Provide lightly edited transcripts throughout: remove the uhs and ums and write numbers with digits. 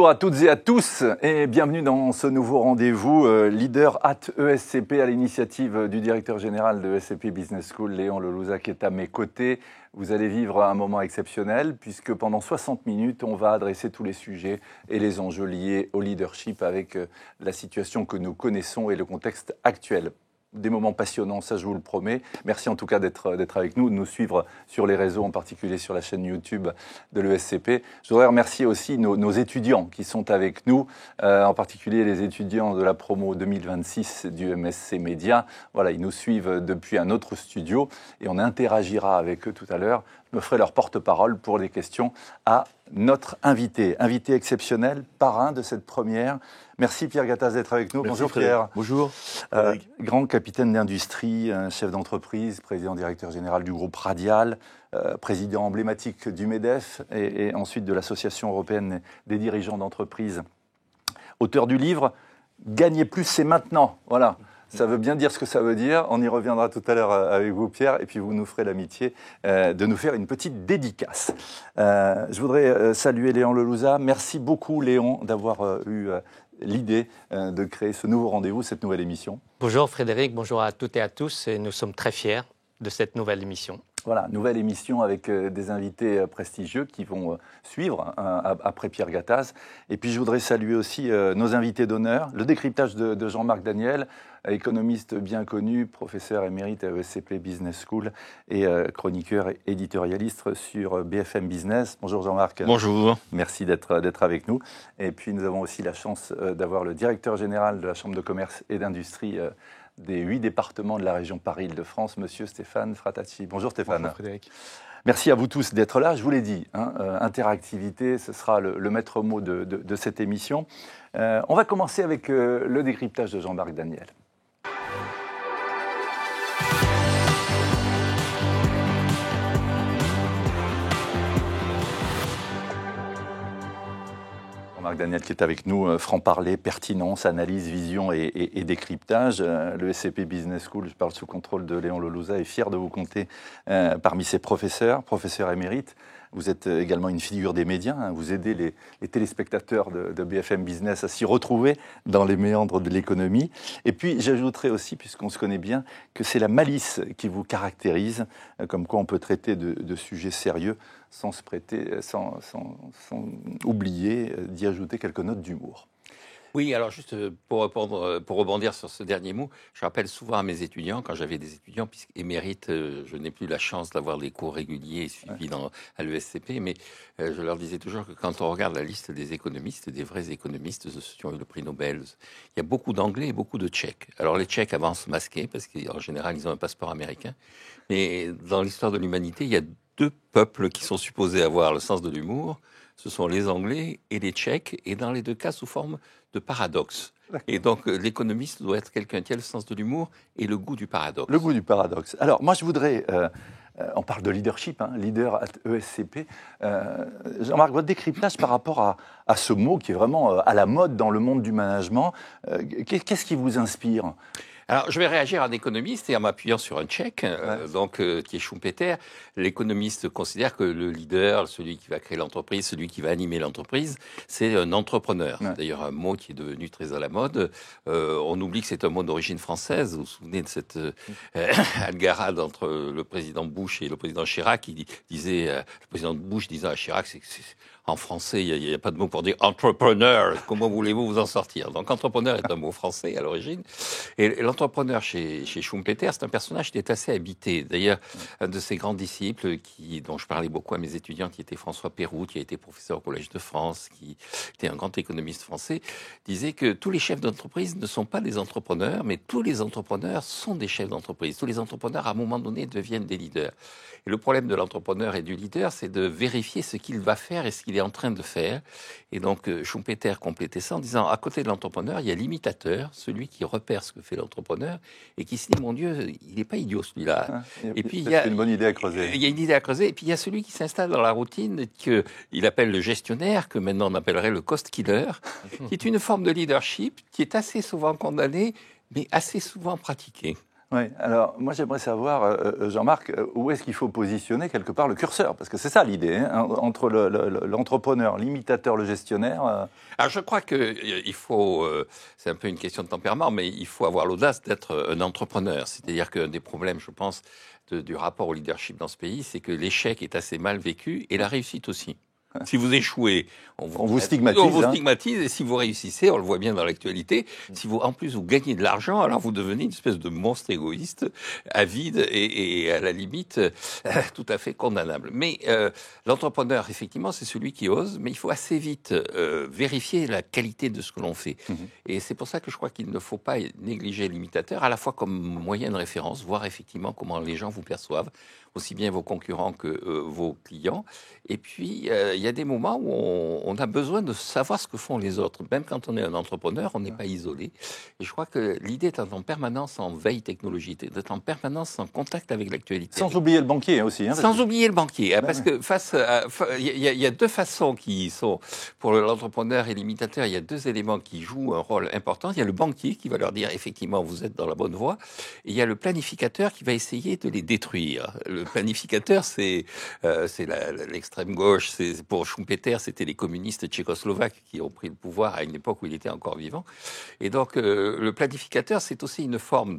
Bonjour à toutes et à tous et bienvenue dans ce nouveau rendez-vous Leader at ESCP à l'initiative du directeur général de ESCP Business School, Léon Lelouza, qui est à mes côtés. Vous allez vivre un moment exceptionnel puisque pendant 60 minutes, on va adresser tous les sujets et les enjeux liés au leadership avec la situation que nous connaissons et le contexte actuel. Des moments passionnants, ça je vous le promets. Merci en tout cas d'être avec nous, de nous suivre sur les réseaux, en particulier sur la chaîne YouTube de l'ESCP. Je voudrais remercier aussi nos étudiants qui sont avec nous, en particulier les étudiants de la promo 2026 du MSC Média. Voilà, ils nous suivent depuis un autre studio et on interagira avec eux tout à l'heure. Je me ferai leur porte-parole pour les questions à notre invité exceptionnel, parrain de cette première. Merci Pierre Gattaz d'être avec nous. Merci, bonjour Pierre. Bonjour. Grand capitaine d'industrie, chef d'entreprise, président-directeur général du groupe Radial, président emblématique du MEDEF et ensuite de l'Association européenne des dirigeants d'entreprise. Auteur du livre « Gagner plus, c'est maintenant ». Voilà. Ça veut bien dire ce que ça veut dire. On y reviendra tout à l'heure avec vous, Pierre, et puis vous nous ferez l'amitié de nous faire une petite dédicace. Je voudrais saluer Léon Lelouza. Merci beaucoup, Léon, d'avoir eu l'idée de créer ce nouveau rendez-vous, cette nouvelle émission. Bonjour Frédéric, bonjour à toutes et à tous. Et nous sommes très fiers de cette nouvelle émission. Voilà, nouvelle émission avec des invités prestigieux qui vont suivre après Pierre Gattaz. Et puis je voudrais saluer aussi nos invités d'honneur, le décryptage de Jean-Marc Daniel, économiste bien connu, professeur émérite à ESCP Business School et chroniqueur et éditorialiste sur BFM Business. Bonjour Jean-Marc. Bonjour. Merci d'être avec nous. Et puis nous avons aussi la chance d'avoir le directeur général de la Chambre de commerce et d'industrie des 8 départements de la région Paris-Île-de-France, monsieur Stéphane Fratacci. Bonjour Stéphane. Bonjour Frédéric. Merci à vous tous d'être là. Je vous l'ai dit, interactivité, ce sera le maître mot de cette émission. On va commencer avec le décryptage de Jean-Marc Daniel. Jean-Marc Daniel qui est avec nous, franc-parler, pertinence, analyse, vision et décryptage. Le SCP Business School, je parle sous contrôle de Léon Lelouza, est fier de vous compter parmi ses professeurs émérites. Vous êtes également une figure des médias, vous aidez les téléspectateurs de BFM Business à s'y retrouver dans les méandres de l'économie. Et puis j'ajouterai aussi, puisqu'on se connaît bien, que c'est la malice qui vous caractérise, comme quoi on peut traiter de sujets sérieux sans se prêter, sans oublier d'y ajouter quelques notes d'humour. Oui, alors juste pour rebondir sur ce dernier mot, je rappelle souvent à mes étudiants, quand j'avais des étudiants, puisqu'émérites, je n'ai plus la chance d'avoir des cours réguliers et suivis à l'ESCP, mais je leur disais toujours que quand on regarde la liste des économistes, des vrais économistes, ceux qui ont eu le prix Nobel, il y a beaucoup d'Anglais et beaucoup de Tchèques. Alors les Tchèques avancent masqués, parce qu'en général, ils ont un passeport américain, mais dans l'histoire de l'humanité, il y a 2 peuples qui sont supposés avoir le sens de l'humour. Ce sont les Anglais et les Tchèques, et dans les 2 cas, sous forme de paradoxe. Et donc, l'économiste doit être quelqu'un qui a le sens de l'humour et le goût du paradoxe. Le goût du paradoxe. Alors, moi, je voudrais... on parle de leadership, leader at ESCP. Jean-Marc, votre décryptage par rapport à ce mot qui est vraiment à la mode dans le monde du management, qu'est-ce qui vous inspire ? Alors, je vais réagir en économiste et en m'appuyant sur un Tchèque, qui est Schumpeter. L'économiste considère que le leader, celui qui va créer l'entreprise, celui qui va animer l'entreprise, c'est un entrepreneur. Ouais. D'ailleurs, un mot qui est devenu très à la mode. On oublie que c'est un mot d'origine française. Vous vous souvenez de cette algarade entre le président Bush et le président Chirac, qui disait, le président Bush disant à Chirac, en français, il n'y a pas de mot pour dire entrepreneur. Comment voulez-vous vous en sortir? Donc, entrepreneur est un mot français à l'origine. Et l'entrepreneur chez Schumpeter, c'est un personnage qui est assez habité. D'ailleurs, un de ses grands disciples, dont je parlais beaucoup à mes étudiants, qui était François Péroux, qui a été professeur au Collège de France, qui était un grand économiste français, disait que tous les chefs d'entreprise ne sont pas des entrepreneurs, mais tous les entrepreneurs sont des chefs d'entreprise. Tous les entrepreneurs, à un moment donné, deviennent des leaders. Et le problème de l'entrepreneur et du leader, c'est de vérifier ce qu'il va faire et ce qu'il est en train de faire. Et donc, Schumpeter complétait ça en disant, à côté de l'entrepreneur, il y a l'imitateur, celui qui repère ce que fait l'entrepreneur et qui se dit, mon Dieu, il n'est pas idiot celui-là. Et puis, il y a une bonne idée à creuser. Il y a une idée à creuser. Et puis, il y a celui qui s'installe dans la routine, qu'il appelle le gestionnaire, que maintenant on appellerait le cost killer, qui est une forme de leadership qui est assez souvent condamnée, mais assez souvent pratiquée. Oui, alors moi j'aimerais savoir, Jean-Marc, où est-ce qu'il faut positionner quelque part le curseur? Parce que c'est ça l'idée, hein, entre l'entrepreneur, l'imitateur, le gestionnaire. Alors je crois qu'il faut, c'est un peu une question de tempérament, mais il faut avoir l'audace d'être un entrepreneur. C'est-à-dire qu'un des problèmes, je pense, du rapport au leadership dans ce pays, c'est que l'échec est assez mal vécu et la réussite aussi. Si vous échouez, on vous stigmatise. On vous stigmatise, et si vous réussissez, on le voit bien dans l'actualité, si vous, en plus, vous gagnez de l'argent, alors vous devenez une espèce de monstre égoïste, avide et à la limite, tout à fait condamnable. Mais l'entrepreneur, effectivement, c'est celui qui ose, mais il faut assez vite vérifier la qualité de ce que l'on fait. Et c'est pour ça que je crois qu'il ne faut pas négliger l'imitateur, à la fois comme moyen de référence, voir effectivement comment les gens vous perçoivent, aussi bien vos concurrents que vos clients. Et puis, il y a des moments où on a besoin de savoir ce que font les autres. Même quand on est un entrepreneur, on n'est pas isolé. Et je crois que l'idée est en permanence en veille technologique, d'être en permanence en contact avec l'actualité. Sans oublier le banquier aussi. Hein, sans oublier le banquier. Hein, parce que il y a deux façons qui sont, pour l'entrepreneur et l'imitateur, il y a deux éléments qui jouent un rôle important. Il y a le banquier qui va leur dire, effectivement, vous êtes dans la bonne voie. Et il y a le planificateur qui va essayer de les détruire. Le planificateur, c'est l'extrême gauche. Pour Schumpeter, c'était les communistes tchécoslovaques qui ont pris le pouvoir à une époque où il était encore vivant. Et donc, le planificateur, c'est aussi une forme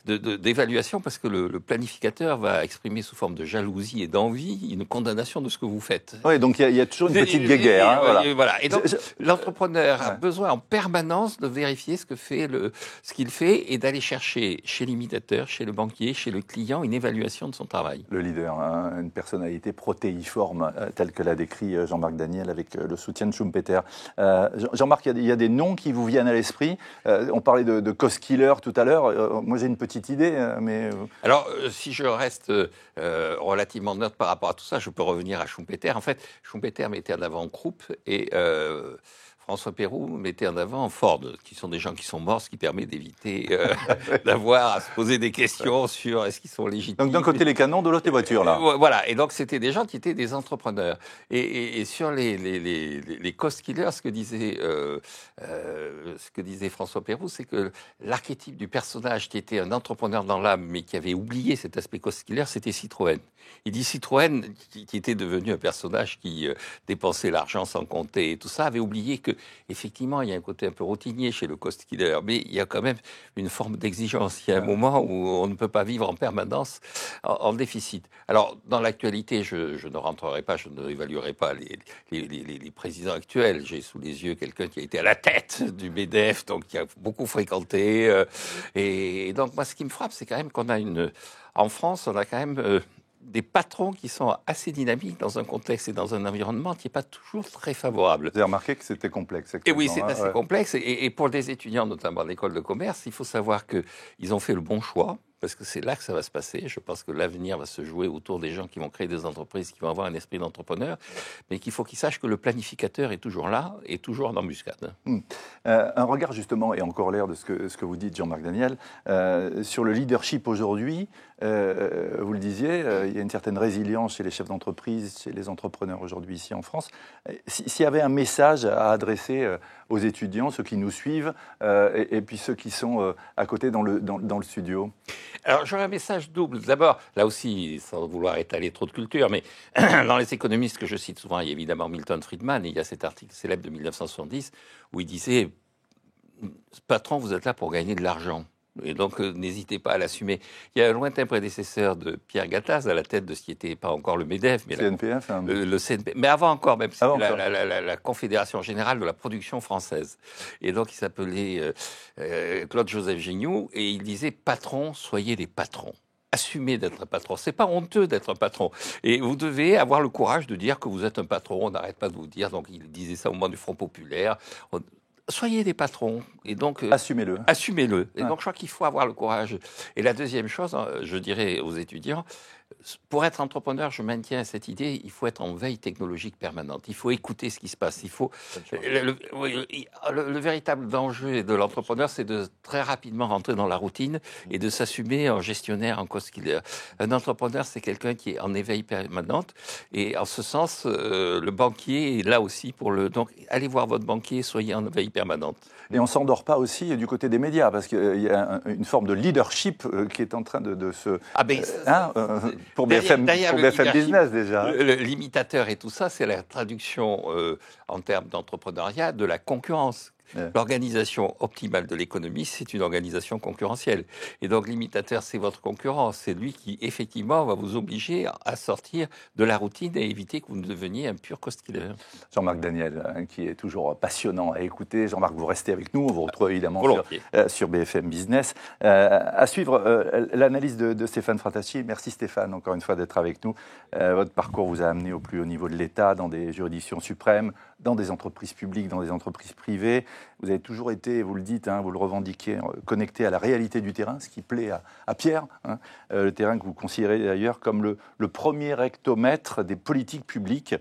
d'évaluation, parce que le planificateur va exprimer sous forme de jalousie et d'envie une condamnation de ce que vous faites. Oui, donc il y a toujours une petite guéguerre. Hein, voilà. Et donc, l'entrepreneur a besoin en permanence de vérifier ce qu'il fait et d'aller chercher chez l'imitateur, chez le banquier, chez le client, une évaluation de son travail. Le leader, hein, une personnalité protéiforme, telle que l'a décrit Jean-Marc Daniel avec le soutien de Schumpeter. Jean-Marc, il y a des noms qui vous viennent à l'esprit. On parlait de cost killer tout à l'heure. Moi, j'ai une petite idée, mais... Alors, si je reste relativement neutre par rapport à tout ça, je peux revenir à Schumpeter. En fait, Schumpeter mettait en avant Krupp et François Pérou mettait en avant Ford, qui sont des gens qui sont morts, ce qui permet d'éviter d'avoir à se poser des questions sur est-ce qu'ils sont légitimes. Donc d'un côté les canons, de l'autre les voitures, là. Voilà, et donc c'était des gens qui étaient des entrepreneurs. Et sur les cost killers, ce que disait François Pérou, c'est que l'archétype du personnage qui était un entrepreneur dans l'âme, mais qui avait oublié cet aspect cost killer, c'était Citroën. Il dit Citroën, qui était devenu un personnage qui dépensait l'argent sans compter et tout ça, avait oublié que effectivement, il y a un côté un peu routinier chez le cost killer, mais il y a quand même une forme d'exigence. Il y a un moment où on ne peut pas vivre en permanence en déficit. Alors, dans l'actualité, je ne rentrerai pas, je n'évaluerai pas les présidents actuels. J'ai sous les yeux quelqu'un qui a été à la tête du MEDEF, donc qui a beaucoup fréquenté. Et donc, moi, ce qui me frappe, c'est quand même qu'on a en France, on a quand même des patrons qui sont assez dynamiques dans un contexte et dans un environnement qui n'est pas toujours très favorable. Vous avez remarqué que c'était complexe. Et oui, c'est assez complexe. Et pour des étudiants, notamment en école de commerce, il faut savoir qu'ils ont fait le bon choix, parce que c'est là que ça va se passer. Je pense que l'avenir va se jouer autour des gens qui vont créer des entreprises, qui vont avoir un esprit d'entrepreneur, mais qu'il faut qu'ils sachent que le planificateur est toujours là et toujours en embuscade. Un regard justement, et encore l'air de ce que vous dites, Jean-Marc Daniel, sur le leadership aujourd'hui. Vous le disiez, il y a une certaine résilience chez les chefs d'entreprise, chez les entrepreneurs aujourd'hui ici en France. S'il y avait un message à adresser aux étudiants, ceux qui nous suivent, et puis ceux qui sont à côté dans le studio. Alors j'aurais un message double. D'abord, là aussi, sans vouloir étaler trop de culture, mais dans les économistes que je cite souvent, il y a évidemment Milton Friedman, et il y a cet article célèbre de 1970 où il disait « Patron, vous êtes là pour gagner de l'argent ». Et donc, n'hésitez pas à l'assumer. Il y a un lointain prédécesseur de Pierre Gattaz à la tête de ce qui n'était pas encore le MEDEF, mais CNPF, le CNPF, mais avant encore, même la Confédération Générale de la Production Française. Et donc, il s'appelait Claude-Joseph Gignoux, et il disait « Patron, soyez des patrons ». Assumez d'être un patron. C'est pas honteux d'être un patron. Et vous devez avoir le courage de dire que vous êtes un patron. On n'arrête pas de vous dire. Donc, il disait ça au moment du Front Populaire. Soyez des patrons. Et donc, assumez-le. Assumez-le. Et donc, je crois qu'il faut avoir le courage. Et la deuxième chose, je dirais aux étudiants, Pour être entrepreneur, je maintiens cette idée, il faut être en veille technologique permanente. Il faut écouter ce qui se passe. Il faut le véritable danger de l'entrepreneur, c'est de très rapidement rentrer dans la routine et de s'assumer en gestionnaire, en cause qu'il est. Un entrepreneur, c'est quelqu'un qui est en éveil permanente. Et en ce sens, le banquier est là aussi pour le. Donc, allez voir votre banquier, soyez en veille permanente. Et on ne s'endort pas aussi du côté des médias, parce qu'il y a une forme de leadership qui est en train de se... pour BFM Business déjà. L'imitateur et tout ça, c'est la traduction en termes d'entrepreneuriat de la concurrence. Ouais. L'organisation optimale de l'économie, c'est une organisation concurrentielle. Et donc l'imitateur, c'est votre concurrent. C'est lui qui, effectivement, va vous obliger à sortir de la routine et éviter que vous ne deveniez un pur cost-killer. Jean-Marc Daniel, qui est toujours passionnant à écouter. Jean-Marc, vous restez avec nous. On vous retrouve évidemment sur BFM Business. À suivre l'analyse de Stéphane Frattacci. Merci Stéphane, encore une fois, d'être avec nous. Votre parcours vous a amené au plus haut niveau de l'État, dans des juridictions suprêmes, dans des entreprises publiques, dans des entreprises privées. Vous avez toujours été, vous le dites, vous le revendiquez, connecté à la réalité du terrain, ce qui plaît à Pierre, le terrain que vous considérez d'ailleurs comme le premier rectomètre des politiques publiques,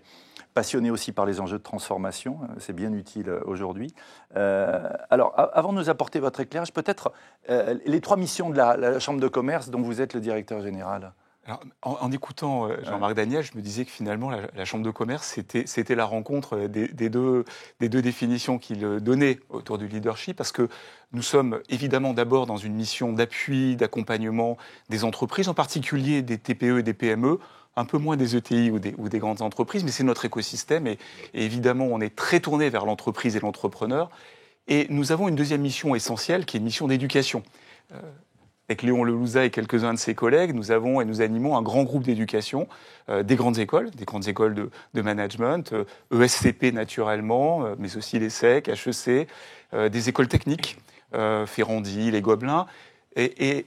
passionné aussi par les enjeux de transformation, c'est bien utile aujourd'hui. Alors, avant de nous apporter votre éclairage, peut-être les 3 missions de la Chambre de commerce dont vous êtes le directeur général. Alors, en écoutant Jean-Marc Daniel, je me disais que finalement, la Chambre de commerce, c'était la rencontre des deux définitions qu'il donnait autour du leadership, parce que nous sommes évidemment d'abord dans une mission d'appui, d'accompagnement des entreprises, en particulier des TPE et des PME, un peu moins des ETI ou des grandes entreprises, mais c'est notre écosystème, et évidemment, on est très tourné vers l'entreprise et l'entrepreneur. Et nous avons une deuxième mission essentielle, qui est une mission d'éducation. Avec Léon Lelouza et quelques-uns de ses collègues, nous avons et nous animons un grand groupe d'éducation, des grandes écoles de management, ESCP naturellement, mais aussi les SEC, HEC, des écoles techniques, Ferrandi, les Gobelins. Et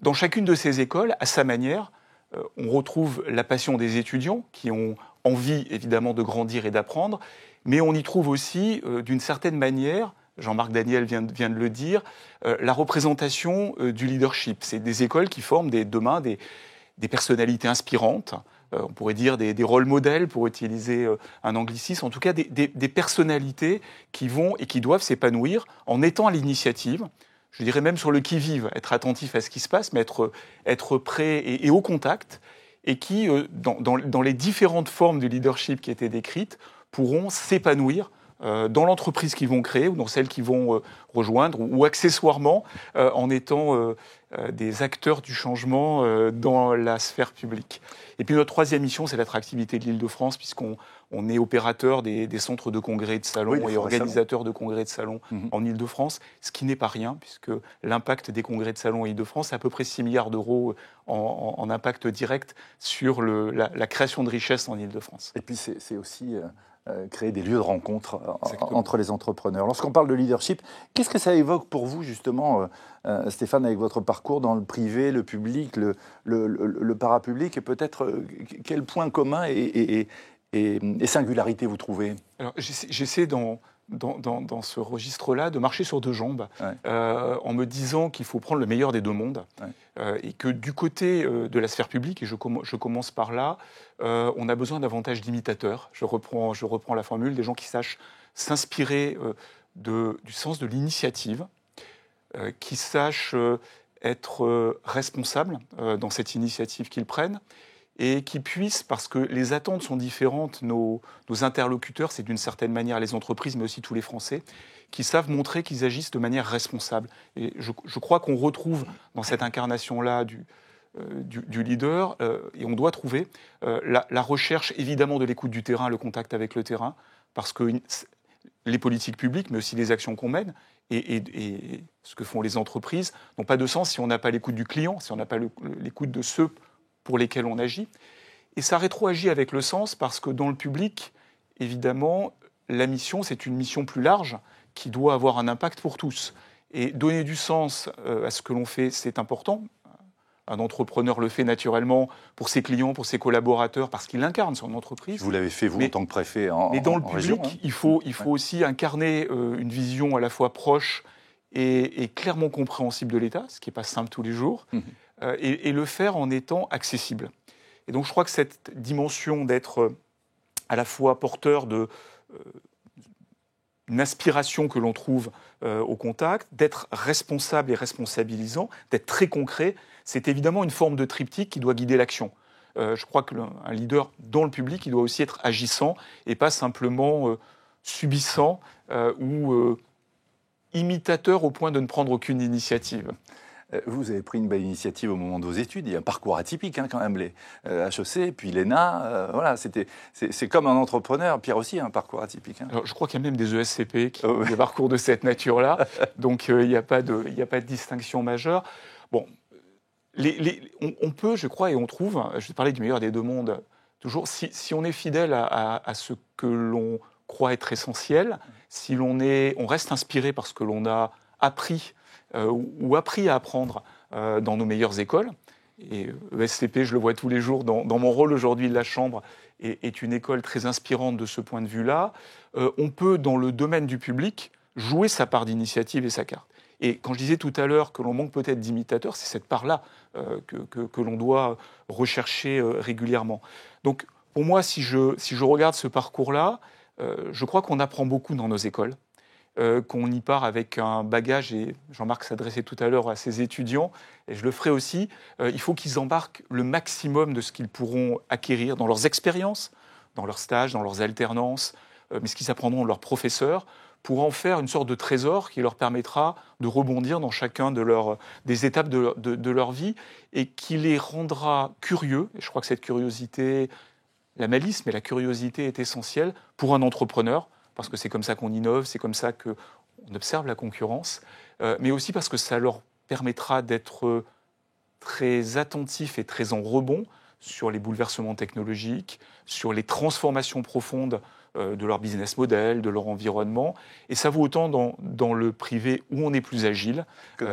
dans chacune de ces écoles, à sa manière, on retrouve la passion des étudiants qui ont envie évidemment de grandir et d'apprendre, mais on y trouve aussi, d'une certaine manière, Jean-Marc Daniel vient de le dire, la représentation du leadership. C'est des écoles qui forment demain des personnalités inspirantes, on pourrait dire des rôles modèles, pour utiliser un anglicisme, en tout cas des personnalités qui vont et qui doivent s'épanouir en étant à l'initiative, je dirais même sur le qui-vive, être attentif à ce qui se passe, mais être prêt et au contact, et qui, dans les différentes formes du leadership qui étaient décrites, pourront s'épanouir dans l'entreprise qu'ils vont créer ou dans celle qu'ils vont rejoindre, ou accessoirement en étant des acteurs du changement dans la sphère publique. Et puis notre troisième mission, c'est l'attractivité de l'Île-de-France, puisqu'on est opérateur des centres de congrès et de salons, et organisateur de congrès et de salons en Île-de-France, ce qui n'est pas rien, puisque l'impact des congrès de salons en Île-de-France, c'est à peu près 6 milliards d'euros en impact direct sur la création de richesses en Île-de-France. Et puis c'est aussi créer des lieux de rencontre entre les entrepreneurs. Lorsqu'on parle de leadership, qu'est-ce que ça évoque pour vous, justement, Stéphane, avec votre parcours dans le privé, le public, le parapublic, et peut-être quel point commun et singularité vous trouvez? Alors, j'essaie dans ce registre-là de marcher sur 2 jambes, en me disant qu'il faut prendre le meilleur des 2 mondes, et que du côté de la sphère publique, et je commence par là, on a besoin davantage d'imitateurs. Je reprends la formule, des gens qui sachent s'inspirer du sens de l'initiative, qui sachent être responsables dans cette initiative qu'ils prennent, et qui puissent, parce que les attentes sont différentes, nos interlocuteurs, c'est d'une certaine manière les entreprises, mais aussi tous les Français, qui savent montrer qu'ils agissent de manière responsable. Et je crois qu'on retrouve dans cette incarnation-là du leader, et on doit trouver la recherche évidemment de l'écoute du terrain, le contact avec le terrain, parce que les politiques publiques, mais aussi les actions qu'on mène, et ce que font les entreprises, n'ont pas de sens si on n'a pas l'écoute du client, si on n'a pas l'écoute de ceux pour lesquels on agit. Et ça rétroagit avec le sens, parce que dans le public, évidemment, la mission, c'est une mission plus large qui doit avoir un impact pour tous. Et donner du sens à ce que l'on fait, c'est important. Un entrepreneur le fait naturellement pour ses clients, pour ses collaborateurs, parce qu'il incarne son entreprise. Vous l'avez fait, vous, en tant que préfet en région. Mais dans le public, il faut aussi incarner une vision à la fois proche et clairement compréhensible de l'État, ce qui n'est pas simple tous les jours, et le faire en étant accessible. Et donc je crois que cette dimension d'être à la fois porteur d'une aspiration que l'on trouve au contact, d'être responsable et responsabilisant, d'être très concret, c'est évidemment une forme de triptyque qui doit guider l'action. Je crois qu'un leader dans le public, il doit aussi être agissant et pas simplement subissant ou imitateur au point de ne prendre aucune initiative. Vous avez pris une belle initiative au moment de vos études. Il y a un parcours atypique quand même, les HEC, puis l'ENA. Voilà, c'est comme un entrepreneur. Pierre aussi a un parcours atypique. Alors, je crois qu'il y a même des ESCP qui ont des parcours de cette nature-là. Donc il n'y a pas de distinction majeure. Bon, on peut, je crois, et on trouve, je vais parler du meilleur des deux mondes, toujours, si on est fidèle à ce que l'on croit être essentiel, si on reste inspiré par ce que l'on a appris ou appris à apprendre dans nos meilleures écoles. Et ESCP, je le vois tous les jours dans mon rôle aujourd'hui de la Chambre, est une école très inspirante de ce point de vue-là. On peut, dans le domaine du public, jouer sa part d'initiative et sa carte. Et quand je disais tout à l'heure que l'on manque peut-être d'imitateurs, c'est cette part-là que l'on doit rechercher régulièrement. Donc, pour moi, si je regarde ce parcours-là, je crois qu'on apprend beaucoup dans nos écoles. Qu'on y part avec un bagage, et Jean-Marc s'adressait tout à l'heure à ses étudiants, et je le ferai aussi, il faut qu'ils embarquent le maximum de ce qu'ils pourront acquérir dans leurs expériences, dans leurs stages, dans leurs alternances, mais ce qu'ils apprendront de leurs professeurs, pour en faire une sorte de trésor qui leur permettra de rebondir dans chacun des étapes de leur vie, et qui les rendra curieux, et je crois que cette curiosité, la malice, mais la curiosité est essentielle pour un entrepreneur, parce que c'est comme ça qu'on innove, c'est comme ça qu'on observe la concurrence, mais aussi parce que ça leur permettra d'être très attentifs et très en rebond sur les bouleversements technologiques, sur les transformations profondes de leur business model, de leur environnement. Et ça vaut autant dans le privé où on est plus agile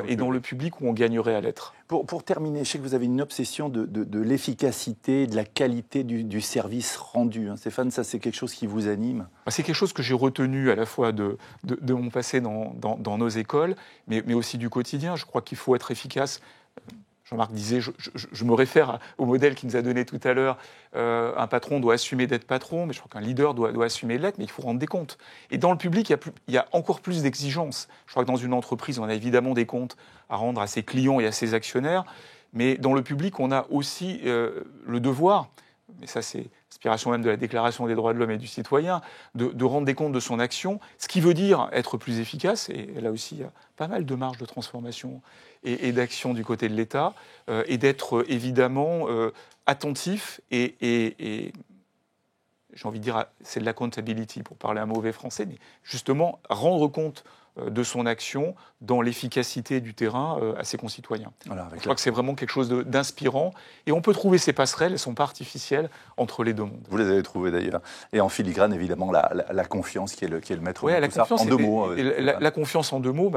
et dans le public où on gagnerait à l'être. Pour terminer, je sais que vous avez une obsession de l'efficacité, de la qualité du service rendu. Stéphane, ça c'est quelque chose qui vous anime? C'est quelque chose que j'ai retenu à la fois de mon passé dans nos écoles, mais aussi du quotidien. Je crois qu'il faut être efficace. Jean-Marc disait, je me réfère au modèle qu'il nous a donné tout à l'heure, un patron doit assumer d'être patron, mais je crois qu'un leader doit assumer de l'être, mais il faut rendre des comptes. Et dans le public, il y a encore plus d'exigences. Je crois que dans une entreprise, on a évidemment des comptes à rendre à ses clients et à ses actionnaires, mais dans le public, on a aussi le devoir, mais ça c'est l'inspiration même de la Déclaration des droits de l'homme et du citoyen, de rendre des comptes de son action, ce qui veut dire être plus efficace, et là aussi il y a pas mal de marge de transformation et d'action du côté de l'État, et d'être évidemment attentif et j'ai envie de dire, c'est de l'accountability pour parler un mauvais français, mais justement rendre compte de son action dans l'efficacité du terrain à ses concitoyens. Voilà, je crois que c'est vraiment quelque chose d'inspirant, et on peut trouver ces passerelles, elles ne sont pas artificielles, entre les deux mondes. Vous les avez trouvées d'ailleurs. Et en filigrane, évidemment, la confiance qui est le maître de tout ça. En deux mots. La confiance en deux mots,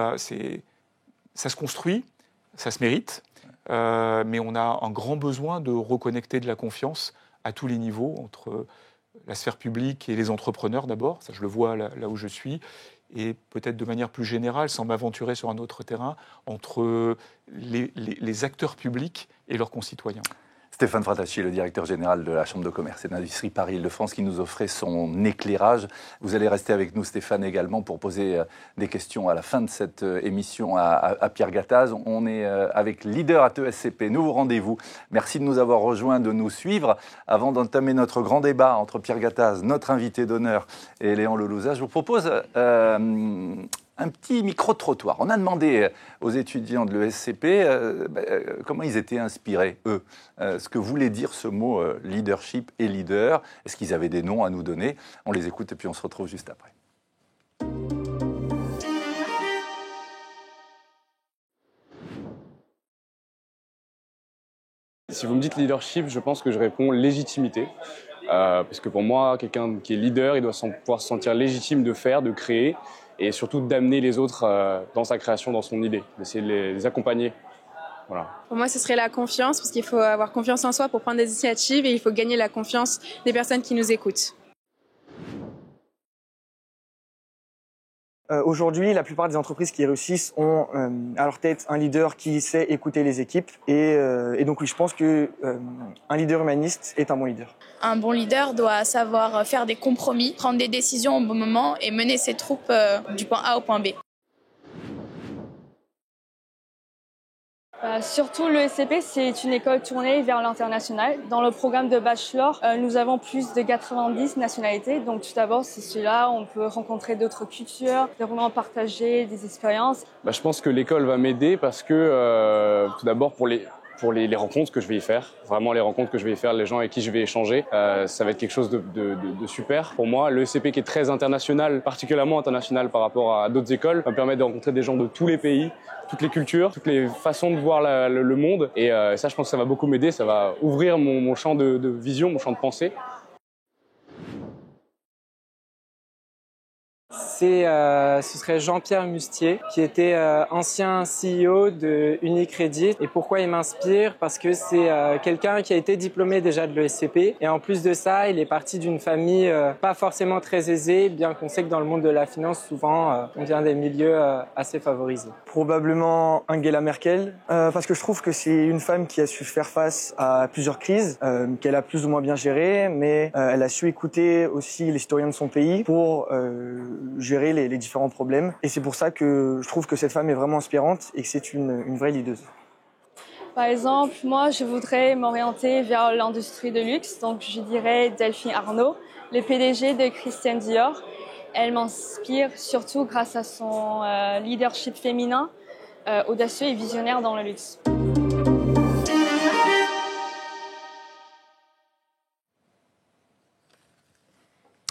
ça se construit, ça se mérite, mais on a un grand besoin de reconnecter de la confiance à tous les niveaux, entre la sphère publique et les entrepreneurs d'abord, ça je le vois là où je suis, et peut-être de manière plus générale, sans m'aventurer sur un autre terrain, entre les acteurs publics et leurs concitoyens. Stéphane Fratacci, le directeur général de la Chambre de commerce et d'industrie Paris-Île-de-France, qui nous offrait son éclairage. Vous allez rester avec nous, Stéphane, également, pour poser des questions à la fin de cette émission à Pierre Gattaz. On est avec Leader at ESCP, nouveau rendez-vous. Merci de nous avoir rejoints, de nous suivre. Avant d'entamer notre grand débat entre Pierre Gattaz, notre invité d'honneur, et Léon Lelouza, je vous propose un petit micro-trottoir. On a demandé aux étudiants de l'ESCP comment ils étaient inspirés, eux. Ce que voulait dire ce mot leadership et leader. Est-ce qu'ils avaient des noms à nous donner? On les écoute et puis on se retrouve juste après. Si vous me dites leadership, je pense que je réponds légitimité. Parce que pour moi, quelqu'un qui est leader, il doit pouvoir se sentir légitime de faire, de créer, et surtout d'amener les autres dans sa création, dans son idée, d'essayer de les accompagner. Voilà. Pour moi, ce serait la confiance, parce qu'il faut avoir confiance en soi pour prendre des initiatives, et il faut gagner la confiance des personnes qui nous écoutent. Aujourd'hui, la plupart des entreprises qui réussissent ont à leur tête un leader qui sait écouter les équipes. Et donc oui, je pense que un leader humaniste est un bon leader. Un bon leader doit savoir faire des compromis, prendre des décisions au bon moment et mener ses troupes du point A au point B. Surtout le SCP, c'est une école tournée vers l'international. Dans le programme de bachelor, nous avons plus de 90 nationalités. Donc tout d'abord, c'est celui-là, on peut rencontrer d'autres cultures, vraiment partager des expériences. Je pense que l'école va m'aider parce que tout d'abord pour les rencontres que je vais y faire, vraiment les rencontres que je vais y faire, les gens avec qui je vais échanger, ça va être quelque chose de super. Pour moi, le ESCP qui est très international, particulièrement international par rapport à d'autres écoles, va me permettre de rencontrer des gens de tous les pays, toutes les cultures, toutes les façons de voir le monde. Et ça, je pense que ça va beaucoup m'aider, ça va ouvrir mon champ de vision, mon champ de pensée. Ce serait Jean-Pierre Mustier, qui était ancien CEO de Unicredit. Et pourquoi il m'inspire? Parce que c'est quelqu'un qui a été diplômé déjà de l'ESCP. Et en plus de ça, il est parti d'une famille pas forcément très aisée, bien qu'on sait que dans le monde de la finance, souvent, on vient des milieux assez favorisés. Probablement Angela Merkel, parce que je trouve que c'est une femme qui a su faire face à plusieurs crises, qu'elle a plus ou moins bien gérées, mais elle a su écouter aussi les citoyens de son pays pour gérer les différents problèmes. Et c'est pour ça que je trouve que cette femme est vraiment inspirante et que c'est une vraie leaduse. Par exemple, moi, je voudrais m'orienter vers l'industrie de luxe. Donc, je dirais Delphine Arnault, le PDG de Christian Dior. Elle m'inspire surtout grâce à son leadership féminin, audacieux et visionnaire dans le luxe.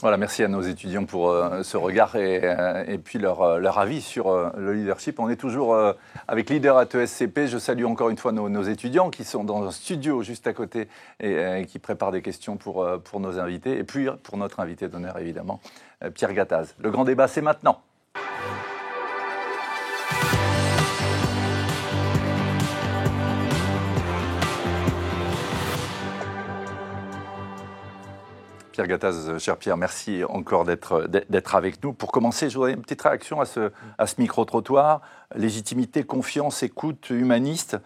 Voilà, merci à nos étudiants pour ce regard et puis leur avis sur le leadership. On est toujours avec Leader at ESCP. Je salue encore une fois nos étudiants qui sont dans un studio juste à côté et qui préparent des questions pour nos invités. Et puis pour notre invité d'honneur, évidemment, Pierre Gattaz. Le grand débat, c'est maintenant. Pierre Gattaz, cher Pierre, merci encore d'être avec nous. Pour commencer, je voudrais une petite réaction à ce micro-trottoir. Légitimité, confiance, écoute, humaniste.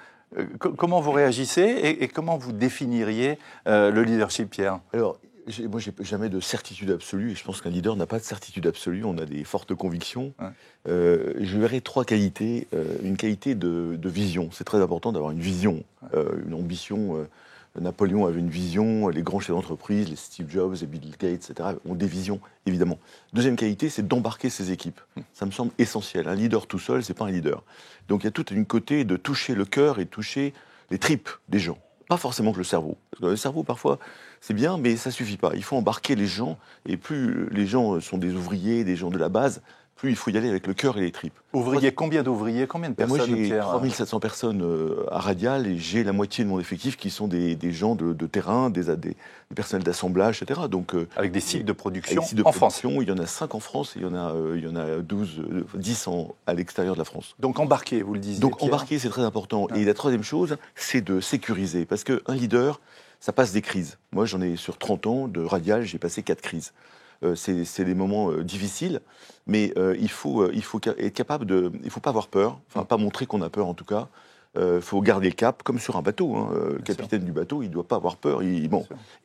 Comment vous réagissez et comment vous définiriez le leadership, Pierre? Alors, moi, j'ai jamais de certitude absolue, et je pense qu'un leader n'a pas de certitude absolue, on a des fortes convictions. Ouais. Je verrais trois qualités. Une qualité de vision, c'est très important d'avoir une vision, une ambition. Napoléon avait une vision, les grands chefs d'entreprise, les Steve Jobs, les Bill Gates, etc., ont des visions, évidemment. Deuxième qualité, c'est d'embarquer ses équipes. Ça me semble essentiel. Un leader tout seul, c'est pas un leader. Donc il y a tout un côté de toucher le cœur et toucher les tripes des gens. Pas forcément que le cerveau. Parce que le cerveau, parfois, c'est bien, mais ça suffit pas. Il faut embarquer les gens, et plus les gens sont des ouvriers, des gens de la base, plus il faut y aller avec le cœur et les tripes. Ouvriers, combien d'ouvriers, combien de personnes? Moi, j'ai 3700 personnes à Radial et j'ai la moitié de mon effectif qui sont des gens de terrain, des personnels d'assemblage, etc. Donc, avec des sites de production France. Il y en a 5 en France et il y en a 10 à l'extérieur de la France. Donc embarquer, vous le disiez. Donc embarquer, c'est très important. Ah. Et la troisième chose, c'est de sécuriser. Parce qu'un leader, ça passe des crises. Moi, j'en ai sur 30 ans de Radial, j'ai passé 4 crises. C'est des moments difficiles, mais il faut être capable de... Il ne faut pas avoir peur, enfin pas montrer qu'on a peur en tout cas. Il faut garder le cap, comme sur un bateau. Hein. Le capitaine du bateau, il ne doit pas avoir peur. Et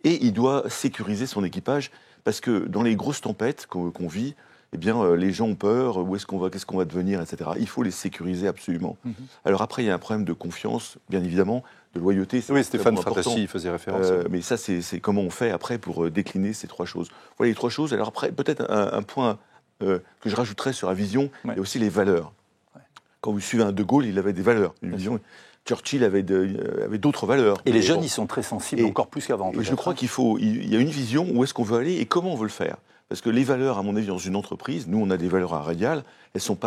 il doit sécuriser son équipage, parce que dans les grosses tempêtes qu'on vit, eh bien, les gens ont peur, où est-ce qu'on va, qu'est-ce qu'on va devenir, etc. Il faut les sécuriser absolument. Alors après, il y a un problème de confiance, bien évidemment, de loyauté. Oui, Stéphane Fratassi faisait référence. Mais ça, c'est comment on fait après pour décliner ces trois choses. Voilà les trois choses. Alors après, peut-être un point que je rajouterais sur la vision, il y a aussi les valeurs. Ouais. Quand vous suivez un De Gaulle, il avait des valeurs, une vision. Churchill avait d'autres valeurs. Et les jeunes, ils sont très sensibles, encore plus qu'avant. Je crois il y a une vision, où est-ce qu'on veut aller et comment on veut le faire. Parce que les valeurs, à mon avis, dans une entreprise, nous, on a des valeurs à Radial, elles sont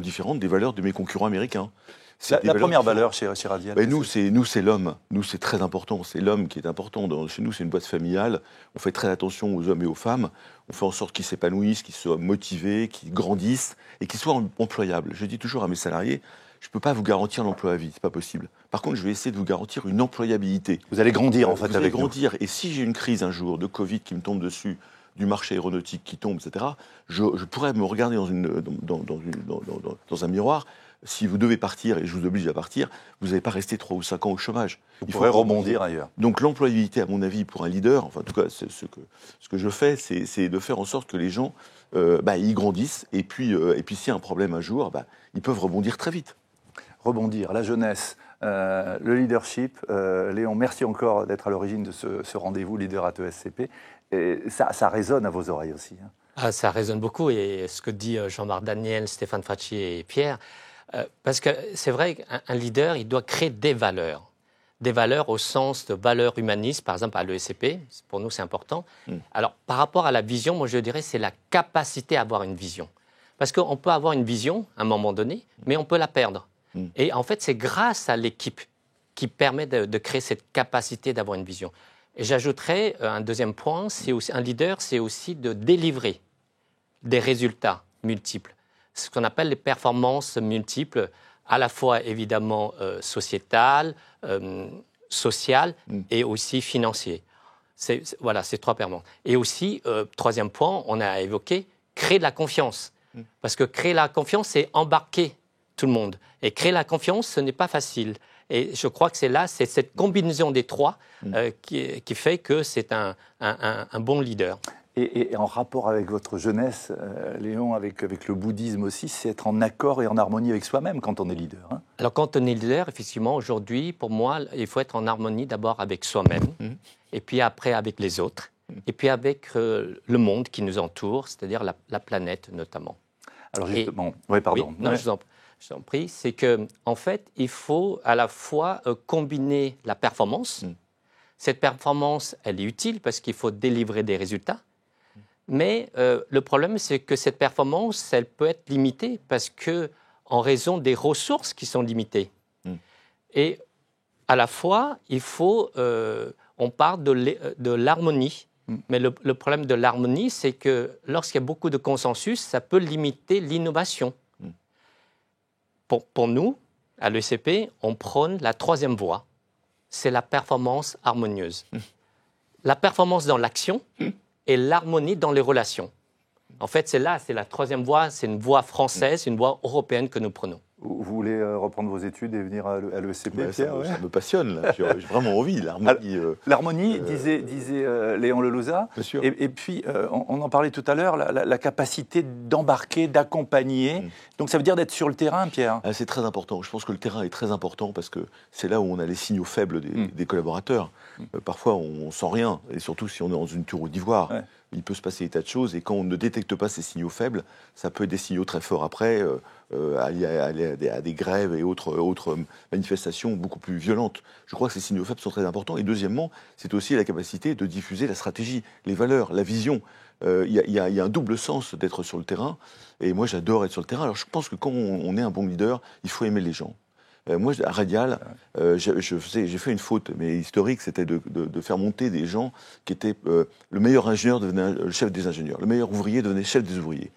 différentes des valeurs de mes concurrents américains. La première valeur chez Radial, nous, c'est l'homme. Nous, c'est très important. C'est l'homme qui est important. Chez nous, c'est une boîte familiale. On fait très attention aux hommes et aux femmes. On fait en sorte qu'ils s'épanouissent, qu'ils soient motivés, qu'ils grandissent et qu'ils soient employables. Je dis toujours à mes salariés, je ne peux pas vous garantir l'emploi à vie, c'est pas possible. Par contre, je vais essayer de vous garantir une employabilité. Vous allez grandir, en fait, avec nous. Vous allez grandir. Et si j'ai une crise un jour de Covid qui me tombe dessus, du marché aéronautique qui tombe, etc., je pourrais me regarder dans un miroir. Si vous devez partir et je vous oblige à partir, vous n'allez pas rester 3 ou 5 ans au chômage. Il faudrait rebondir ailleurs. Donc l'employabilité, à mon avis, pour un leader, enfin en tout cas ce que je fais, c'est de faire en sorte que les gens ils grandissent et puis s'il y a un problème un jour, ils peuvent rebondir très vite. Rebondir, la jeunesse, le leadership. Léon, merci encore d'être à l'origine de ce rendez-vous Leader at ESCP. Et ça résonne à vos oreilles aussi. Ça résonne beaucoup, et ce que dit Jean-Marc Daniel, Stéphane Fracci et Pierre, parce que c'est vrai qu'un leader, il doit créer des valeurs au sens de valeurs humanistes, par exemple à l'ESCP, pour nous c'est important. Alors par rapport à la vision, moi je dirais c'est la capacité à avoir une vision. Parce qu'on peut avoir une vision à un moment donné, mais on peut la perdre. Et en fait c'est grâce à l'équipe qui permet de créer cette capacité d'avoir une vision. Et j'ajouterais un deuxième point, un leader, c'est aussi de délivrer des résultats multiples. Ce qu'on appelle les performances multiples, à la fois évidemment sociétales, sociales et aussi financières. Voilà, ces 3 performances. Et aussi, troisième point, on a évoqué, créer de la confiance. Parce que créer la confiance, c'est embarquer tout le monde. Et créer la confiance, ce n'est pas facile. Et je crois que c'est cette combinaison des 3 qui fait que c'est un bon leader. Et en rapport avec votre jeunesse, Léon, avec le bouddhisme aussi, c'est être en accord et en harmonie avec soi-même quand on est leader. Alors quand on est leader, effectivement, aujourd'hui, pour moi, il faut être en harmonie d'abord avec soi-même, et puis après avec les autres, et puis avec le monde qui nous entoure, c'est-à-dire la planète notamment. Alors justement, oui, pardon. Oui, non, je vous en prie, c'est qu'en fait, il faut à la fois combiner la performance. Cette performance, elle est utile parce qu'il faut délivrer des résultats. Mais le problème, c'est que cette performance, elle peut être limitée parce que, en raison des ressources qui sont limitées. Et à la fois, il faut, on parle de l'harmonie. Mais le problème de l'harmonie, c'est que lorsqu'il y a beaucoup de consensus, ça peut limiter l'innovation. Pour nous, à l'ESCP, on prône la 3e voie, c'est la performance harmonieuse. La performance dans l'action et l'harmonie dans les relations. En fait, c'est la 3e voie, c'est une voie française, une voie européenne que nous prenons. Vous voulez reprendre vos études et venir à l'ESCP, Pierre? Ça me passionne, là. J'ai vraiment envie, l'harmonie. L'harmonie, disait Léon Lelouza. Et puis, on en parlait tout à l'heure, la capacité d'embarquer, d'accompagner. Donc, ça veut dire d'être sur le terrain, Pierre? C'est très important. Je pense que le terrain est très important parce que c'est là où on a les signaux faibles des collaborateurs. Parfois, on ne sent rien, et surtout si on est dans une tour d'ivoire. Il peut se passer des tas de choses, et quand on ne détecte pas ces signaux faibles, ça peut être des signaux très forts après, à des grèves et autres manifestations beaucoup plus violentes. Je crois que ces signaux faibles sont très importants. Et deuxièmement, c'est aussi la capacité de diffuser la stratégie, les valeurs, la vision. Il y a un double sens d'être sur le terrain, et moi j'adore être sur le terrain. Alors je pense que quand on est un bon leader, il faut aimer les gens. Moi, à Radial, j'ai fait une faute, mais historique, c'était de faire monter des gens qui étaient... le meilleur ingénieur devenait le chef des ingénieurs, le meilleur ouvrier devenait chef des ouvriers,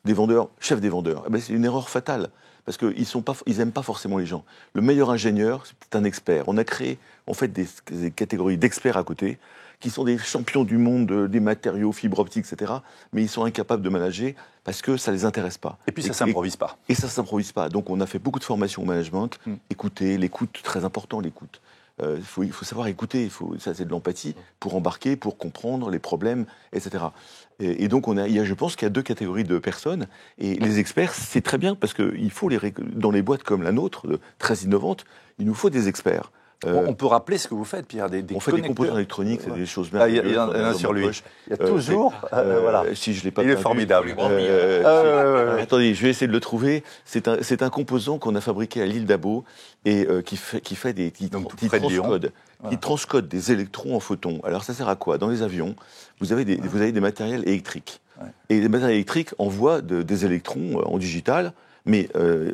des vendeurs, chef des vendeurs. C'est une erreur fatale, parce qu'ils n'aiment pas forcément les gens. Le meilleur ingénieur, c'est un expert. On a créé, en fait, des catégories d'experts à côté, qui sont des champions du monde des matériaux, fibres optiques, etc. Mais ils sont incapables de manager parce que ça ne les intéresse pas. Et puis ça ne s'improvise pas. Et ça ne s'improvise pas. Donc on a fait beaucoup de formations au management. Écouter, l'écoute, très important l'écoute. Il faut savoir écouter, ça c'est de l'empathie, pour embarquer, pour comprendre les problèmes, etc. Et donc je pense qu'il y a 2 catégories de personnes. Et les experts, c'est très bien parce qu'il faut dans les boîtes comme la nôtre, très innovantes, il nous faut des experts. On peut rappeler ce que vous faites, Pierre, on fait des composants électroniques, c'est des choses merveilleuses. Il y en a sur lui. Il y a toujours... voilà. Si je l'ai pas il est formidable. Attendez, je vais essayer de le trouver. C'est un composant qu'on a fabriqué à l'île d'Abo et qui transcode des électrons en photons. Alors ça sert à quoi? Dans les avions, vous avez des matériels électriques. Et les matériels électriques envoient des électrons en digital mais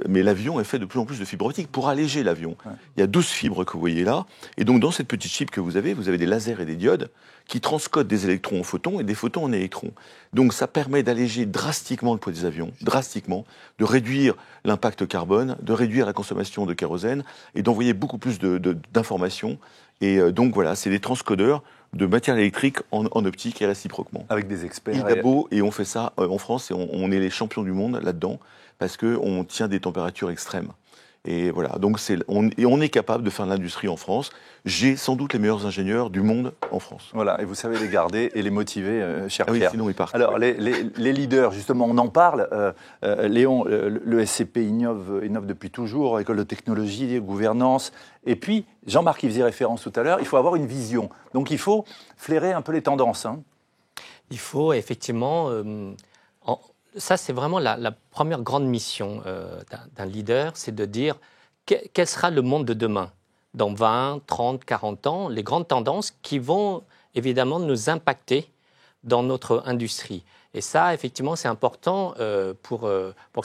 l'avion est fait de plus en plus de fibres optiques pour alléger l'avion. Ouais. Il y a 12 fibres que vous voyez là, et donc dans cette petite chip que vous avez des lasers et des diodes qui transcodent des électrons en photons et des photons en électrons. Donc ça permet d'alléger drastiquement le poids des avions, drastiquement, de réduire l'impact carbone, de réduire la consommation de kérosène et d'envoyer beaucoup plus d'informations. Et donc voilà, c'est des transcodeurs de matière électrique en optique et réciproquement. Avec des experts. Idabo, et on fait ça en France, et on est les champions du monde là-dedans, parce qu'on tient des températures extrêmes. Et voilà, donc on est capable de faire de l'industrie en France. J'ai sans doute les meilleurs ingénieurs du monde en France. Voilà, et vous savez les garder et les motiver, cher Pierre. Oui, sinon ils partent. Alors, les leaders, justement, on en parle. Léon, le SCP innove depuis toujours, école de technologie, gouvernance. Et puis, Jean-Marc y faisait référence tout à l'heure, il faut avoir une vision. Donc, il faut flairer un peu les tendances. Hein. Il faut effectivement... Ça, c'est vraiment la première grande mission d'un leader, c'est de dire quel sera le monde de demain, dans 20, 30, 40 ans, les grandes tendances qui vont évidemment nous impacter dans notre industrie. Et ça, effectivement, c'est important pour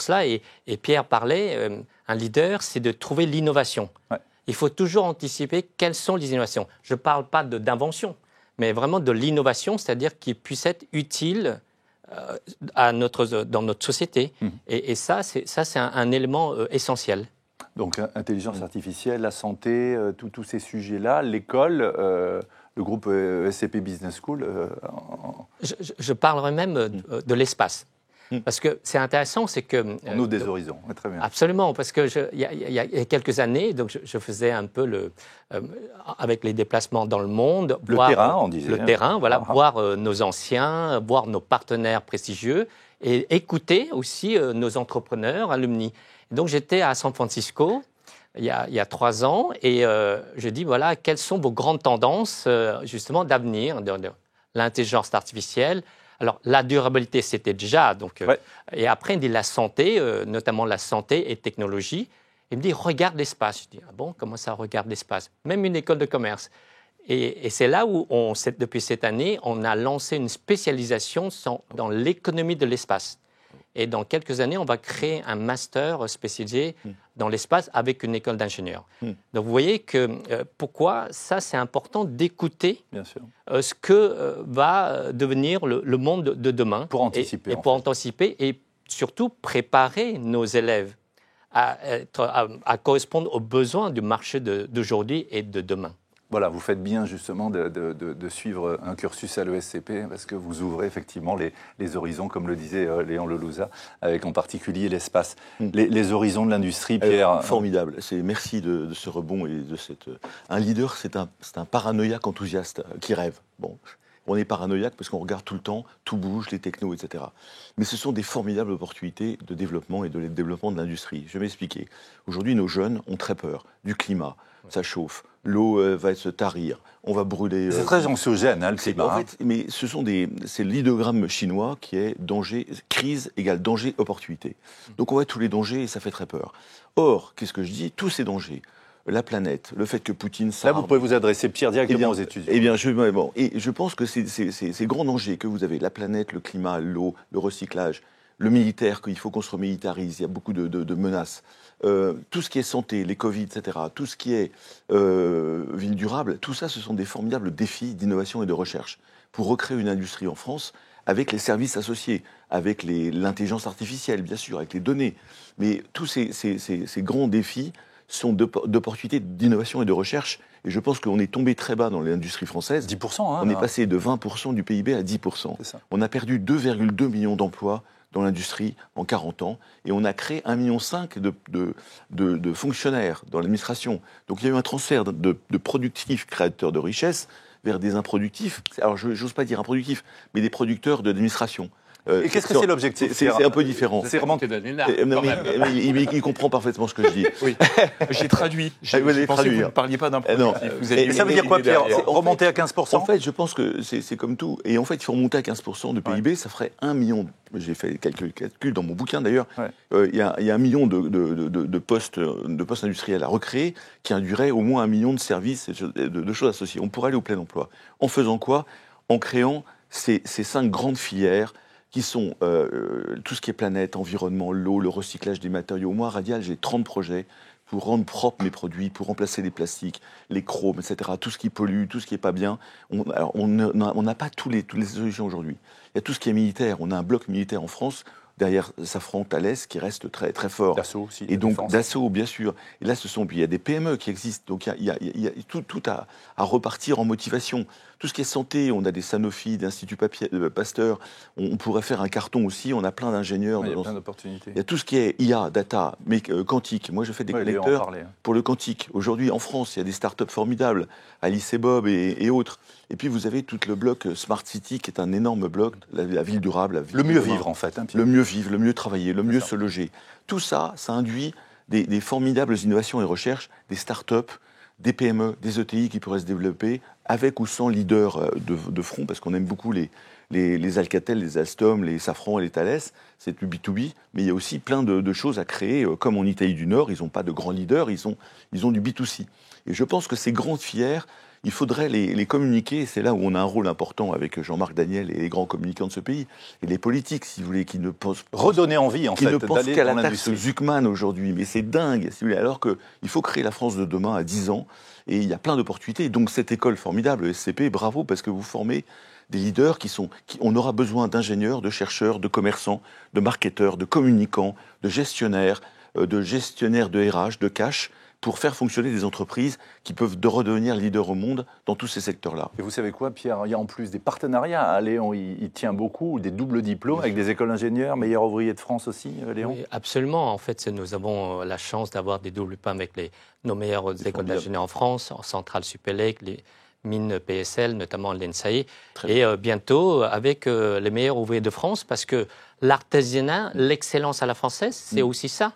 cela. Et Pierre parlait, un leader, c'est de trouver l'innovation. Ouais. Il faut toujours anticiper quelles sont les innovations. Je ne parle pas d'invention, mais vraiment de l'innovation, c'est-à-dire qui puisse être utile dans notre société. Et ça, c'est un élément essentiel. Donc, intelligence artificielle, la santé, tous ces sujets-là, l'école, le groupe SCP Business School. Je parlerai même de l'espace. Parce que c'est intéressant, c'est que... On ouvre des horizons, très bien. Absolument, parce que il y a quelques années, donc je faisais un peu avec les déplacements dans le monde... Le terrain, on disait. Le terrain, voilà, voir nos anciens, voir nos partenaires prestigieux et écouter aussi nos entrepreneurs, alumni. Donc j'étais à San Francisco il y a 3 ans et je dis, voilà, quelles sont vos grandes tendances justement d'avenir, de l'intelligence artificielle. Alors, la durabilité, c'était déjà. Donc, ouais. Et après, il dit la santé, notamment la santé et technologie. Il me dit, regarde l'espace. Je dis, ah bon, comment ça, regarde l'espace? Même une école de commerce. Et c'est là où, depuis cette année, on a lancé une spécialisation dans l'économie de l'espace. Et dans quelques années, on va créer un master spécialisé dans l'espace avec une école d'ingénieurs. Donc, vous voyez que pourquoi ça, c'est important d'écouter ce que va devenir le monde de demain. Pour anticiper. Pour anticiper et surtout préparer nos élèves à correspondre aux besoins du marché d'aujourd'hui et de demain. Voilà, vous faites bien justement de suivre un cursus à l'ESCP parce que vous ouvrez effectivement les horizons, comme le disait Léon Lelouza, avec en particulier l'espace. Les horizons de l'industrie, Pierre. Formidable. Merci de ce rebond et de cette... Un leader, c'est un paranoïaque enthousiaste qui rêve. Bon, on est paranoïaque parce qu'on regarde tout le temps, tout bouge, les technos, etc. Mais ce sont des formidables opportunités de développement et de développement de l'industrie. Je vais m'expliquer. Aujourd'hui, nos jeunes ont très peur du climat. Ça chauffe. L'eau va se tarir, on va brûler... C'est très anxiogène, le climat. En fait, mais c'est l'idéogramme chinois qui est danger, crise égale danger, opportunité. Donc on voit tous les dangers et ça fait très peur. Or, qu'est-ce que je dis? Tous ces dangers, la planète, le fait que Poutine... Là, vous pouvez vous adresser, Pierre, directement aux étudiants. Eh bien, je pense que ces grands dangers que vous avez, la planète, le climat, l'eau, le recyclage, le militaire, qu'il faut qu'on se remilitarise, il y a beaucoup de menaces. Tout ce qui est santé, les Covid, etc., tout ce qui est ville durable, tout ça, ce sont des formidables défis d'innovation et de recherche pour recréer une industrie en France avec les services associés, avec l'intelligence artificielle, bien sûr, avec les données. Mais tous ces grands défis sont d'opportunités d'innovation et de recherche. Et je pense qu'on est tombé très bas dans l'industrie française. 10%. Hein, on est passé de 20% du PIB à 10%. On a perdu 2,2 millions d'emplois dans l'industrie en 40 ans, et on a créé 1,5 million de fonctionnaires dans l'administration. Donc il y a eu un transfert de productifs créateurs de richesse vers des improductifs, alors je n'ose pas dire improductifs, mais des producteurs de l'administration. Et qu'est-ce que c'est l'objectif? C'est un peu différent. C'est vraiment il comprend parfaitement ce que je dis. Oui. J'ai traduit. Je pensais que vous ne parliez pas d'un productif. Ça veut dire quoi, Pierre? Remonter à 15%? En fait, je pense que c'est comme tout. Et en fait, il faut remonter à 15% de PIB, ça ferait 1 million. J'ai fait quelques calculs dans mon bouquin d'ailleurs. Il y a 1 million de postes industriels à recréer qui induiraient au moins 1 million de services et de choses associées. On pourrait aller au plein emploi. En faisant quoi? En créant ces 5 grandes filières qui sont tout ce qui est planète, environnement, l'eau, le recyclage des matériaux. Moi, à Radial, j'ai 30 projets pour rendre propres mes produits, pour remplacer les plastiques, les chromes, etc. Tout ce qui pollue, tout ce qui n'est pas bien. On n'a pas toutes les solutions aujourd'hui. Il y a tout ce qui est militaire. On a un bloc militaire en France, derrière Safran, Thales, qui reste très, très fort. Dassault aussi. Et donc, Dassault, bien sûr. Et là, il y a des PME qui existent. Donc, il y a tout à repartir en motivation. Tout ce qui est santé, on a des Sanofi, des Instituts Pasteur. On pourrait faire un carton aussi. On a plein d'ingénieurs. Il y a plein d'opportunités. Il y a tout ce qui est IA, data, mais quantique. Moi, je fais des connecteurs pour le quantique. Aujourd'hui, en France, il y a des startups formidables, Alice et Bob et autres. Et puis, vous avez tout le bloc Smart City, qui est un énorme bloc, la ville durable. Le mieux vivre, en fait. Le mieux vivre, le mieux travailler, le mieux se loger. Tout ça, ça induit des formidables innovations et recherches, des startups, des PME, des ETI qui pourraient se développer avec ou sans leader de front, parce qu'on aime beaucoup les Alcatel, les Alstom, les Safran et les Thales. C'est du B2B, mais il y a aussi plein de choses à créer. Comme en Italie du Nord, ils n'ont pas de grands leaders, ils ont du B2C. Et je pense que ces grandes filières, il faudrait les communiquer. C'est là où on a un rôle important avec Jean-Marc Daniel et les grands communicants de ce pays. Et les politiques, si vous voulez, qui ne pensent... Redonner envie, en fait, qui ne pensent qu'à la taxe Zuckman aujourd'hui. Mais c'est dingue, si vous voulez. Alors qu'il faut créer la France de demain à 10 ans. Et il y a plein d'opportunités. Donc cette école formidable, le SCP, bravo, parce que vous formez des leaders on aura besoin d'ingénieurs, de chercheurs, de commerçants, de marketeurs, de communicants, de gestionnaires de RH, de cash, pour faire fonctionner des entreprises qui peuvent redevenir leaders au monde dans tous ces secteurs-là. Et vous savez quoi, Pierre, il y a en plus des partenariats. À Léon, il tient beaucoup, des doubles diplômes avec des écoles d'ingénieurs, meilleurs ouvriers de France aussi, Léon. Oui, absolument. En fait, nous avons la chance d'avoir des doubles diplômes avec nos meilleures écoles d'ingénieurs en France, en Centrale Supélec, les mines PSL, notamment l'ENSAE, et bientôt avec les meilleurs ouvriers de France, parce que l'artisanat, l'excellence à la française, c'est aussi ça.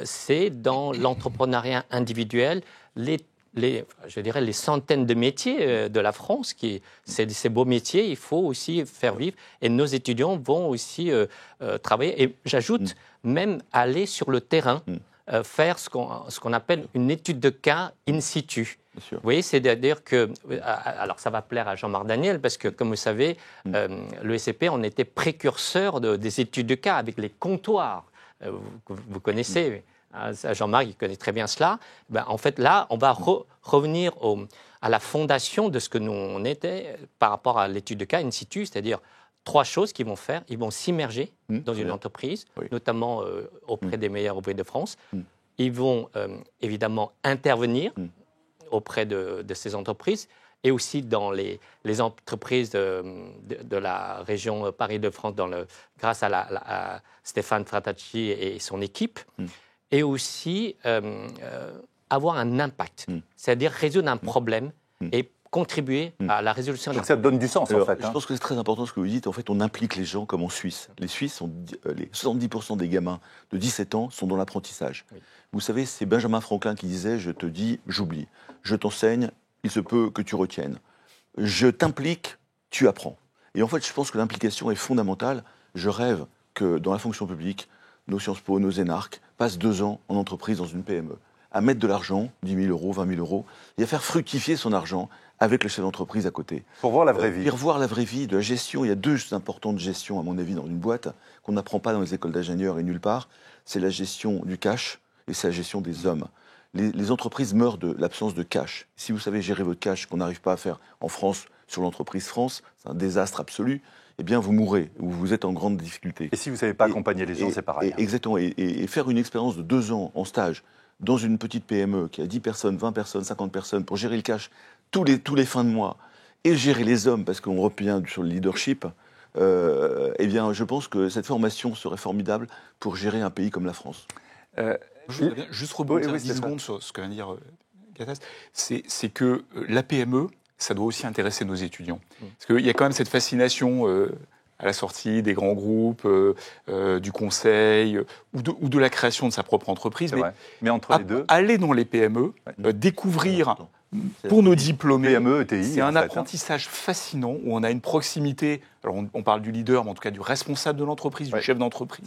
C'est dans l'entrepreneuriat individuel, je dirais les centaines de métiers de la France, ces beaux métiers, il faut aussi faire vivre. Et nos étudiants vont aussi travailler. Et j'ajoute, même aller sur le terrain, faire ce qu'on appelle une étude de cas in situ. Vous voyez, c'est-à-dire que, alors ça va plaire à Jean-Marc Daniel, parce que comme vous savez, le SCP, on était précurseur des études de cas avec les comptoirs. Vous connaissez, Jean-Marc, il connaît très bien cela. En fait, là, on va revenir à la fondation de ce que nous on était par rapport à l'étude de cas in situ, c'est-à-dire 3 choses qu'ils vont faire. Ils vont s'immerger dans une entreprise, notamment auprès des meilleurs ouvriers de France. Ils vont évidemment intervenir auprès de ces entreprises et aussi dans les entreprises de la région Paris-de-France grâce à Stéphane Fratacci et son équipe, et aussi avoir un impact, c'est-à-dire résoudre un problème et contribuer à la résolution. Donc ça donne du sens, en fait. Je pense que c'est très important ce que vous dites. En fait, on implique les gens comme en Suisse. Les Suisses, les 70% des gamins de 17 ans sont dans l'apprentissage. Oui. Vous savez, c'est Benjamin Franklin qui disait « Je te dis, j'oublie. Je t'enseigne, il se peut que tu retiennes. Je t'implique, tu apprends. » Et en fait, je pense que l'implication est fondamentale. Je rêve que dans la fonction publique, nos Sciences Po, nos énarques passent 2 ans en entreprise dans une PME, à mettre de l'argent, 10 000 euros, 20 000 euros, et à faire fructifier son argent avec le chef d'entreprise à côté. Pour voir la vraie vie. Pour voir la vraie vie de la gestion. Il y a 2 importantes gestions, à mon avis, dans une boîte, qu'on n'apprend pas dans les écoles d'ingénieurs et nulle part. C'est la gestion du cash et c'est la gestion des hommes. Les entreprises meurent de l'absence de cash. Si vous savez gérer votre cash, qu'on n'arrive pas à faire en France, sur l'entreprise France, c'est un désastre absolu, eh bien vous mourrez, ou vous êtes en grande difficulté. Et si vous ne savez pas accompagner les gens, c'est pareil. Exactement. Et faire une expérience de 2 ans en stage, dans une petite PME qui a 10 personnes, 20 personnes, 50 personnes, pour gérer le cash tous les fins de mois, et gérer les hommes, parce qu'on revient sur le leadership, eh bien, je pense que cette formation serait formidable pour gérer un pays comme la France. Je voudrais bien juste rebondir 10 secondes sur ce que vient de dire Gattaz. C'est que la PME, ça doit aussi intéresser nos étudiants. Parce qu'il y a quand même cette fascination à la sortie des grands groupes, du conseil, ou de la création de sa propre entreprise. Mais entre les deux, aller dans les PME, découvrir pour nos diplômés, PME, ETI, c'est un apprentissage fascinant où on a une proximité. Alors on parle du leader, mais en tout cas du responsable de l'entreprise, du chef d'entreprise.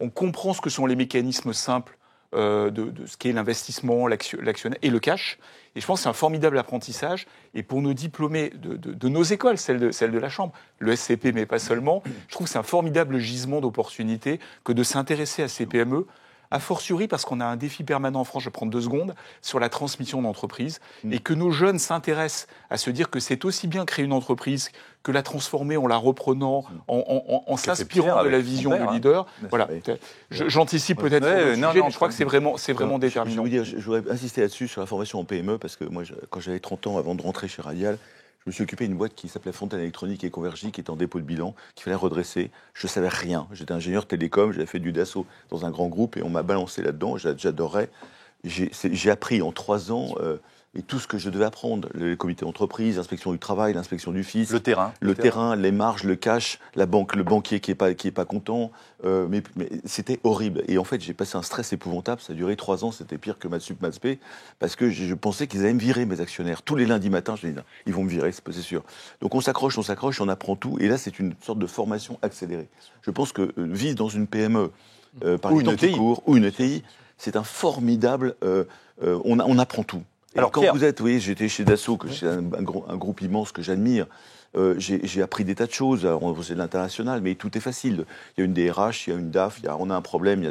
On comprend ce que sont les mécanismes simples de ce qu'est l'investissement, l'actionnaire et le cash. Et je pense que c'est un formidable apprentissage. Et pour nos diplômés de nos écoles, celle de la Chambre, le SCP, mais pas seulement, je trouve que c'est un formidable gisement d'opportunités que de s'intéresser à ces PME, a fortiori parce qu'on a un défi permanent en France, je prends 2 secondes, sur la transmission d'entreprise, et que nos jeunes s'intéressent à se dire que c'est aussi bien créer une entreprise que la transformer en la reprenant, en s'inspirant de la vision du leader. Voilà. J'anticipe peut-être sur le sujet, mais je crois que c'est vraiment déterminant. Je voudrais insister là-dessus sur la formation en PME, parce que moi, quand j'avais 30 ans, avant de rentrer chez Radial, je me suis occupé d'une boîte qui s'appelait Fontaine Électronique et Convergie, qui était en dépôt de bilan, qu'il fallait redresser. Je ne savais rien. J'étais ingénieur télécom, j'avais fait du Dassault dans un grand groupe et on m'a balancé là-dedans. J'adorais. J'ai appris en 3 ans et tout ce que je devais apprendre. Le comité d'entreprise, l'inspection du travail, l'inspection du fisc. Le terrain. Le terrain, les marges, le cash, la banque, le banquier qui est pas content. Mais c'était horrible. Et en fait, j'ai passé un stress épouvantable. Ça a duré 3 ans. C'était pire que Matsup Matspé. Parce que je pensais qu'ils allaient me virer, mes actionnaires. Tous les lundis matins, je me disais, ils vont me virer, c'est sûr. Donc on s'accroche, on apprend tout. Et là, c'est une sorte de formation accélérée. Je pense que vivre dans une PME, par exemple, qui court, ou une ETI, c'est un formidable... on apprend tout. Et alors, quand vous êtes, vous voyez, j'étais chez Dassault, que c'est un groupe immense que j'admire, j'ai appris des tas de choses. C'est de l'international, mais tout est facile. Il y a une DRH, il y a une DAF, on a un problème, il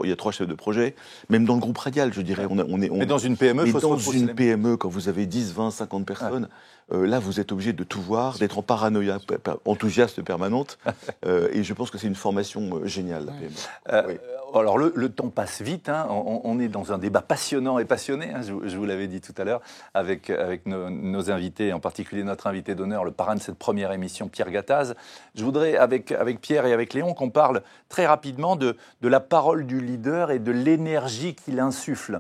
y a 3 chefs de projet. Même dans le groupe Radial, je dirais. Mais dans une PME, il faut dans une PME, quand vous avez 10, 20, 50 personnes, là, vous êtes obligé de tout voir, d'être en paranoïa enthousiaste permanente. Et je pense que c'est une formation géniale, la PME. Alors, le temps passe vite. Hein. On est dans un débat passionnant et passionné, hein, je vous l'avais dit tout à l'heure, avec nos invités, en particulier notre invité d'honneur, le parrain de cette première émission, Pierre Gattaz. Je voudrais, avec Pierre et avec Léon, qu'on parle très rapidement de la parole du leader et de l'énergie qu'il insuffle.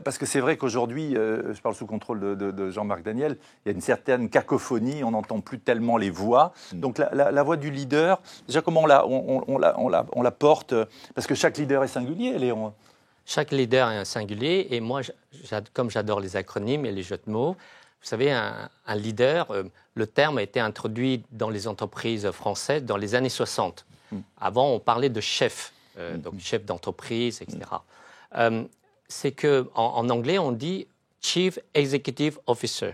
Parce que c'est vrai qu'aujourd'hui, je parle sous contrôle de Jean-Marc Daniel, il y a une certaine cacophonie, on n'entend plus tellement les voix. Donc la voix du leader, déjà comment on la porte? Parce que chaque leader est singulier, Léon. Chaque leader est un singulier, et moi, comme j'adore les acronymes et les jeux de mots, vous savez, un leader, le terme a été introduit dans les entreprises françaises dans les années 60. Avant, on parlait de chef, donc chef d'entreprise, etc. C'est qu'en anglais, on dit Chief Executive Officer.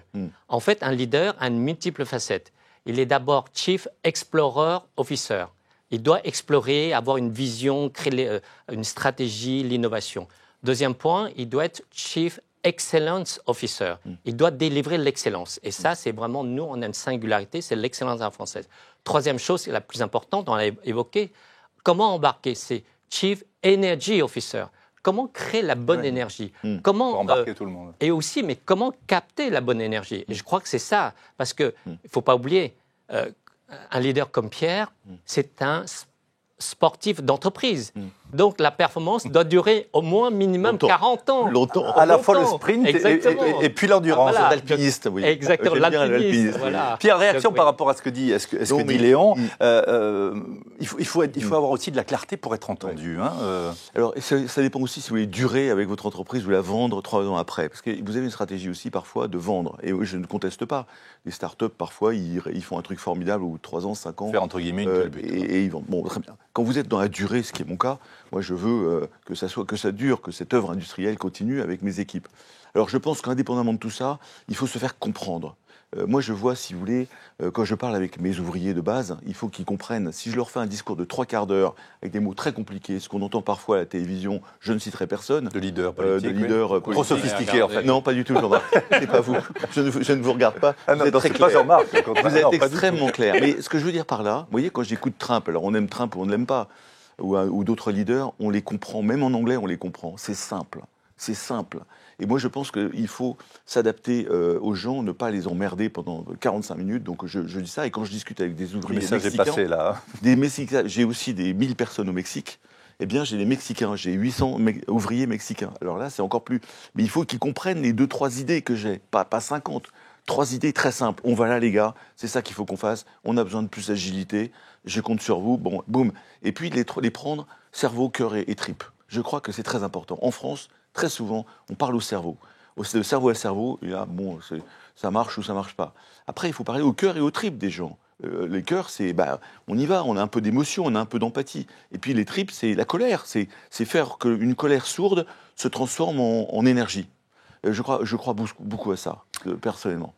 En fait, un leader a une multiple facette. Il est d'abord Chief Explorer Officer. Il doit explorer, avoir une vision, créer une stratégie, l'innovation. Deuxième point, il doit être Chief Excellence Officer. Il doit délivrer l'excellence. Et ça, c'est vraiment, nous, on a une singularité, c'est l'excellence à la française. Troisième chose, c'est la plus importante, on l'a évoqué, comment embarquer? C'est Chief Energy Officer. Comment créer la bonne énergie? Comment pour embarquer tout le monde. Et aussi, mais comment capter la bonne énergie? Et je crois que c'est ça, parce qu'il ne faut pas oublier, un leader comme Pierre, c'est un sportif d'entreprise. Donc la performance doit durer au moins minimum 40 ans. Longtemps. À la fois le sprint et puis l'endurance. Voilà. L'alpiniste, oui. Exactement, l'alpiniste. Voilà. Pierre, réaction par rapport à ce que dit, dit Léon. Il faut avoir aussi de la clarté pour être entendu. Hein, Alors, ça dépend aussi si vous voulez durer avec votre entreprise ou la vendre 3 ans après. Parce que vous avez une stratégie aussi parfois de vendre. Et je ne conteste pas. Les startups, parfois, ils font un truc formidable au bout de 3 ans, 5 ans. Faire entre guillemets une culbute. Et ils vendent. Bon, très bien. Quand vous êtes dans la durée, ce qui est mon cas, moi je veux que ça dure, que cette œuvre industrielle continue avec mes équipes. Alors je pense qu'indépendamment de tout ça, il faut se faire comprendre. Moi je vois, si vous voulez, quand je parle avec mes ouvriers de base, il faut qu'ils comprennent. Si je leur fais un discours de 3/4 d'heure avec des mots très compliqués, ce qu'on entend parfois à la télévision, je ne citerai personne. De leader politique. Trop sophistiqué en fait. Non, pas du tout, Jean-Marc. C'est pas vous. Je ne vous regarde pas. Ah non, vous êtes très clair. Jean-Marc. Vous êtes extrêmement clair. Mais ce que je veux dire par là, vous voyez, quand j'écoute Trump, alors on aime Trump ou on ne l'aime pas, ou d'autres leaders, on les comprend, même en anglais, on les comprend. C'est simple. C'est simple. Et moi, je pense qu'il faut s'adapter aux gens, ne pas les emmerder pendant 45 minutes. Donc, je dis ça. Et quand je discute avec des ouvriers mexicains, passé, là. J'ai aussi des 1000 personnes au Mexique. Eh bien, j'ai les Mexicains. J'ai 800 ouvriers mexicains. Alors là, c'est encore plus... Mais il faut qu'ils comprennent les 2-3 idées que j'ai. Pas 50. 3 idées très simples. On va là, les gars. C'est ça qu'il faut qu'on fasse. On a besoin de plus d'agilité. Je compte sur vous. Bon, boum. Et puis, les prendre cerveau, cœur et tripes. Je crois que c'est très important. En France, très souvent, on parle au cerveau. De cerveau à cerveau, et là, bon, ça marche ou ça marche pas. Après, il faut parler au cœur et aux tripes des gens. Les cœurs, c'est on y va, on a un peu d'émotion, on a un peu d'empathie. Et puis les tripes, c'est la colère, c'est faire qu'une colère sourde se transforme en énergie. Je crois beaucoup à ça, personnellement.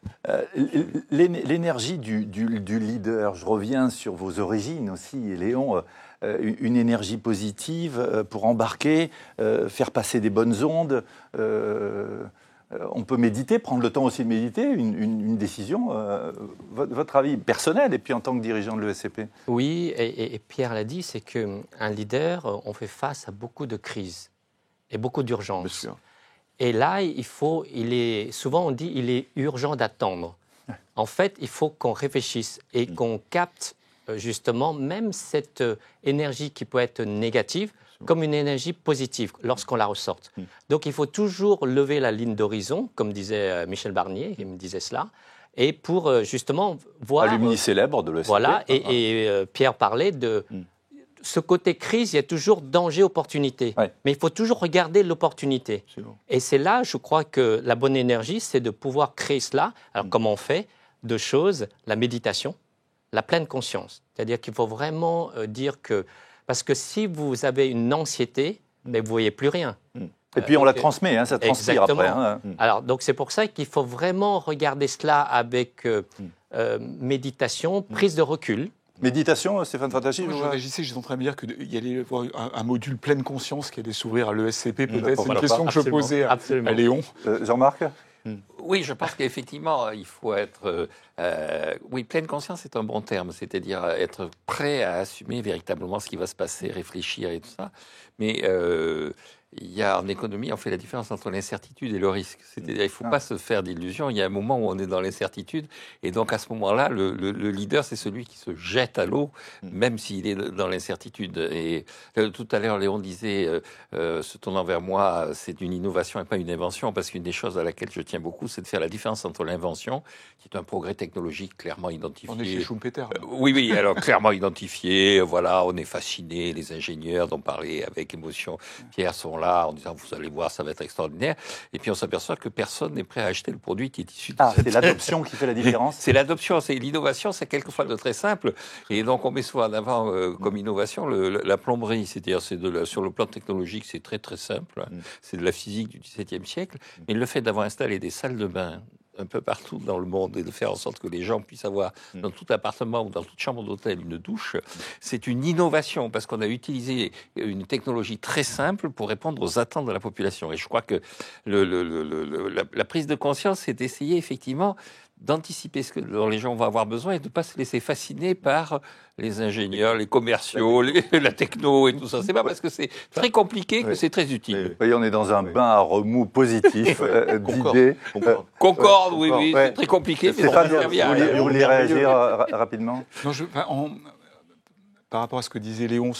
L'énergie du leader, je reviens sur vos origines aussi, Léon, une énergie positive pour embarquer, faire passer des bonnes ondes. On peut méditer, prendre le temps aussi de méditer, une décision. Votre avis personnel et puis en tant que dirigeant de l'ESCP. Oui, et Pierre l'a dit, c'est qu'un leader, on fait face à beaucoup de crises et beaucoup d'urgences. Et là, souvent on dit il est urgent d'attendre. En fait, il faut qu'on réfléchisse et qu'on capte justement même cette énergie qui peut être négative comme une énergie positive lorsqu'on la ressorte. Donc il faut toujours lever la ligne d'horizon, comme disait Michel Barnier, il me disait cela, et pour justement voir... Alumni célèbre de l'ESCP. Voilà, et Pierre parlait de... Ce côté crise, il y a toujours danger-opportunité. Ouais. Mais il faut toujours regarder l'opportunité. Et c'est là, je crois que la bonne énergie, c'est de pouvoir créer cela. Alors comment on fait? Deux choses, la méditation, la pleine conscience. C'est-à-dire qu'il faut vraiment dire que... Parce que si vous avez une anxiété, mais vous ne voyez plus rien. Et puis on la transmet, ça transpire après. Alors, donc c'est pour ça qu'il faut vraiment regarder cela avec méditation, prise de recul. Méditation, Stéphane Fatacci. Je réagissais, j'étais en train de me dire qu'il y allait y avoir un module pleine conscience qui allait s'ouvrir à l'ESCP, peut-être. C'est une question que je posais à Léon. Jean-Marc? Oui, je pense qu'effectivement, il faut être... oui, pleine conscience, c'est un bon terme, c'est-à-dire être prêt à assumer véritablement ce qui va se passer, réfléchir et tout ça. Mais il y a en économie, on fait la différence entre l'incertitude et le risque. C'est-à-dire, il ne faut pas se faire d'illusions. Il y a un moment où on est dans l'incertitude, et donc à ce moment-là, le leader, c'est celui qui se jette à l'eau, même s'il est dans l'incertitude. Et tout à l'heure, Léon disait, se tournant vers moi, c'est une innovation et pas une invention, parce qu'une des choses à laquelle je tiens beaucoup, c'est de faire la différence entre l'invention, qui est un progrès technologique clairement identifié. On est chez Schumpeter. Oui, alors clairement identifié. Voilà, on est fasciné. Les ingénieurs dont parlait avec émotion Pierre sont là en disant vous allez voir, ça va être extraordinaire. Et puis on s'aperçoit que personne n'est prêt à acheter le produit qui est issu de c'est l'adoption qui fait la différence. C'est l'adoption, c'est l'innovation, c'est quelquefois de très simple. Et donc on met souvent en avant comme innovation la plomberie, c'est-à-dire sur le plan technologique, c'est très très simple. C'est de la physique du XVIIe siècle. Mais le fait d'avoir installé des salles de bain un peu partout dans le monde et de faire en sorte que les gens puissent avoir dans tout appartement ou dans toute chambre d'hôtel une douche, c'est une innovation parce qu'on a utilisé une technologie très simple pour répondre aux attentes de la population. Et je crois que la prise de conscience, c'est d'essayer effectivement d'anticiper ce dont les gens vont avoir besoin et de ne pas se laisser fasciner par les ingénieurs, les commerciaux, la techno et tout ça. C'est pas parce que c'est très compliqué que c'est très utile. Oui, on est dans un bain à remous positif d'idées. Concorde, oui, c'est très compliqué. Stéphane, vous voulez réagir rapidement? Non, par rapport à ce que disait Léon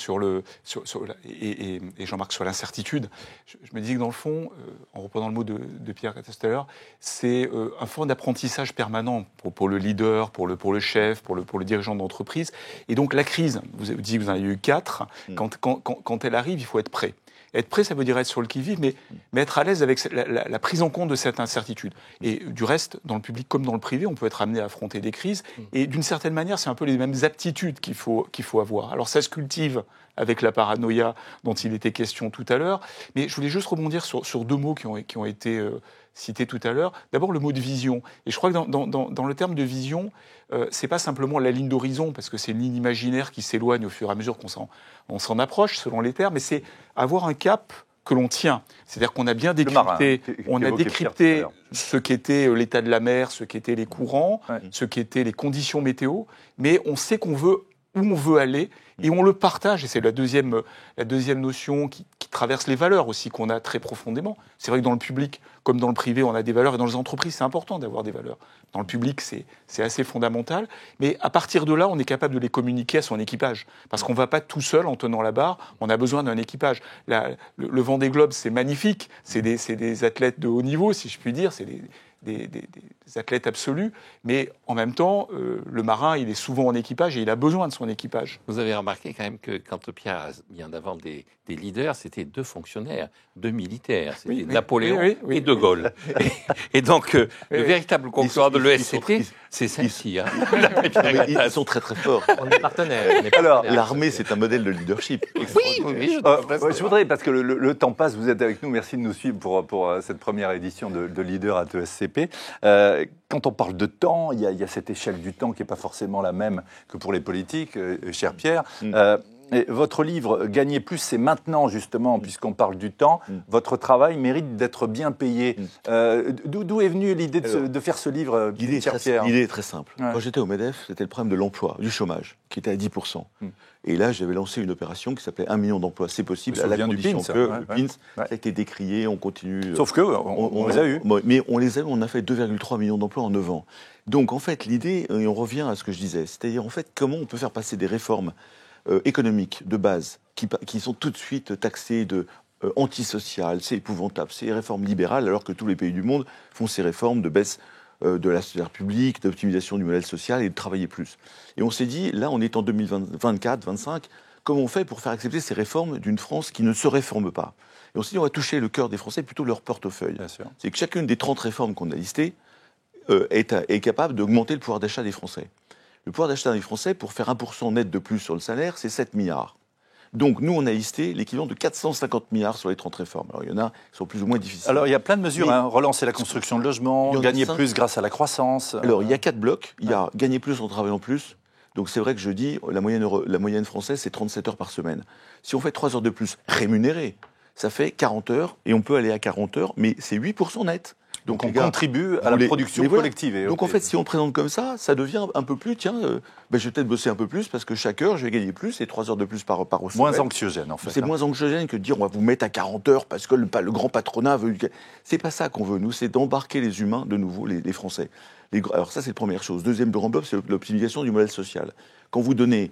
et Jean-Marc sur l'incertitude, je me disais que dans le fond, en reprenant le mot de Pierre tout à l'heure, c'est un fond d'apprentissage permanent pour le leader, pour le chef, pour le dirigeant d'entreprise. Et donc la crise, vous avez dit que vous en avez eu 4, quand elle arrive, il faut être prêt. Être prêt, ça veut dire être sur le qui-vive, mais être à l'aise avec la prise en compte de cette incertitude. Et du reste, dans le public comme dans le privé, on peut être amené à affronter des crises. Et d'une certaine manière, c'est un peu les mêmes aptitudes qu'il faut avoir. Alors ça se cultive avec la paranoïa dont il était question tout à l'heure. Mais je voulais juste rebondir sur 2 mots qui ont été cités tout à l'heure. D'abord, le mot de vision. Et je crois que dans le terme de vision, c'est pas simplement la ligne d'horizon, parce que c'est une ligne imaginaire qui s'éloigne au fur et à mesure qu'on s'en approche, selon les termes, mais c'est avoir un cap que l'on tient. C'est-à-dire qu'on a bien décrypté, ce qu'était l'état de la mer, ce qu'étaient les courants, ce qu'étaient les conditions météo, mais on sait où on veut aller, et on le partage. Et c'est la deuxième notion qui traverse les valeurs aussi qu'on a très profondément. C'est vrai que dans le public, comme dans le privé, on a des valeurs, et dans les entreprises, c'est important d'avoir des valeurs. Dans le public, c'est assez fondamental. Mais à partir de là, on est capable de les communiquer à son équipage. Parce qu'on ne va pas tout seul en tenant la barre, on a besoin d'un équipage. Le Vendée Globe, c'est magnifique. C'est des athlètes de haut niveau, si je puis dire. C'est athlètes absolus, mais en même temps, le marin, il est souvent en équipage et il a besoin de son équipage. Vous avez remarqué quand même que quand Pierre a mis en avant des leaders, c'était 2 fonctionnaires, 2 militaires, c'était Napoléon et De Gaulle. Et donc, le véritable concurrent de l'ESCP, c'est celle-ci. Ils sont très très forts. On est partenaires. Alors, l'armée, c'est un modèle de leadership. Je voudrais, parce que le temps passe, vous êtes avec nous, merci de nous suivre pour cette première édition de Leader at ESCP. Quand on parle de temps, il y a cette échelle du temps qui n'est pas forcément la même que pour les politiques, cher Pierre. Et votre livre, Gagner plus, c'est maintenant justement, puisqu'on parle du temps. Votre travail mérite d'être bien payé. D'où est venue l'idée de faire ce livre, cher Pierre ? L'idée est très simple. Quand j'étais au MEDEF, c'était le problème de l'emploi, du chômage, qui était à 10%. Et là, j'avais lancé une opération qui s'appelait 1 million d'emplois, c'est possible, à la condition que le PINS, ça a été décrié, on continue. Sauf que on les a eus. Mais on les a eu, on a fait 2,3 millions d'emplois en 9 ans. Donc en fait, l'idée, et on revient à ce que je disais, c'est-à-dire en fait, comment on peut faire passer des réformes économiques de base qui sont tout de suite taxées de antisociales, c'est épouvantable, c'est des réformes libérales, alors que tous les pays du monde font ces réformes de baisse de la sphère publique, d'optimisation du modèle social et de travailler plus. Et on s'est dit, là, on est en 2024, 2025, comment on fait pour faire accepter ces réformes d'une France qui ne se réforme pas ? Et on s'est dit, on va toucher le cœur des Français, plutôt leur portefeuille. C'est que chacune des 30 réformes qu'on a listées est capable d'augmenter le pouvoir d'achat des Français. Le pouvoir d'achat des Français, pour faire 1% net de plus sur le salaire, c'est 7 milliards. Donc, nous, on a listé l'équivalent de 450 milliards sur les 30 réformes. Alors, il y en a qui sont plus ou moins difficiles. Alors, il y a plein de mesures. Relancer la construction de logements, gagner plus grâce à la croissance. Alors, il y a 4 blocs. Il y a gagner plus en travaillant plus. Donc, c'est vrai que je dis, la moyenne française, c'est 37 heures par semaine. Si on fait 3 heures de plus rémunérées, ça fait 40 heures. Et on peut aller à 40 heures, mais c'est 8% net. Donc on contribue à la production collective. Donc en fait, si on présente comme ça devient un peu plus, tiens, je vais peut-être bosser un peu plus parce que chaque heure, je vais gagner plus et 3 heures de plus par semaine. Moins anxiogène, en fait. C'est moins anxiogène que de dire on va vous mettre à 40 heures parce que le grand patronat veut... C'est pas ça qu'on veut, nous, c'est d'embarquer les humains, de nouveau, les Français. Alors ça, c'est la première chose. Deuxième grand bloc, c'est l'optimisation du modèle social. Quand vous donnez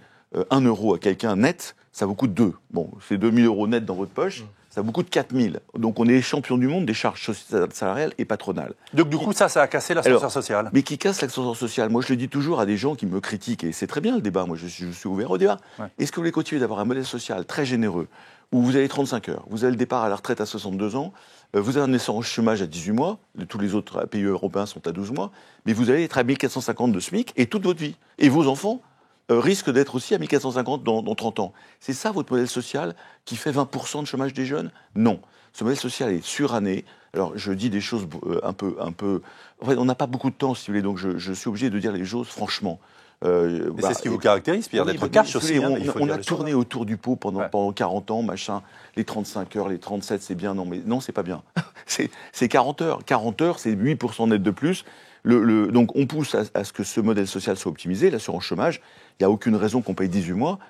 1 euro à quelqu'un net, ça vous coûte 2. Bon, c'est 2 000 euros net dans votre poche. Ça vous coûte 4 000. Donc, on est les champions du monde des charges salariales et patronales. Donc, du coup, ça a cassé l'ascenseur social. Mais qui casse l'ascenseur social ? Moi, je le dis toujours à des gens qui me critiquent, et c'est très bien le débat, moi, je suis ouvert au débat. Est-ce que vous voulez continuer d'avoir un modèle social très généreux, où vous avez 35 heures, vous avez le départ à la retraite à 62 ans, vous avez un assurance chômage à 18 mois, tous les autres pays européens sont à 12 mois, mais vous allez être à 1450 de SMIC et toute votre vie. Et vos enfants risque d'être aussi à 1450 dans 30 ans. C'est ça votre modèle social qui fait 20% de chômage des jeunes ? Non. Ce modèle social est suranné. Alors, je dis des choses un peu... En fait, on n'a pas beaucoup de temps, si vous voulez, donc je suis obligé de dire les choses franchement. C'est ce qui vous caractérise, Pierre, d'être cash aussi. On a tourné autour du pot pendant 40 ans, machin. Les 35 heures, les 37, c'est bien. Non, mais non, c'est pas bien. C'est 40 heures. 40 heures, c'est 8% net de plus. Donc, on pousse à ce que ce modèle social soit optimisé. L'assurance chômage, il n'y a aucune raison qu'on paye 18 mois,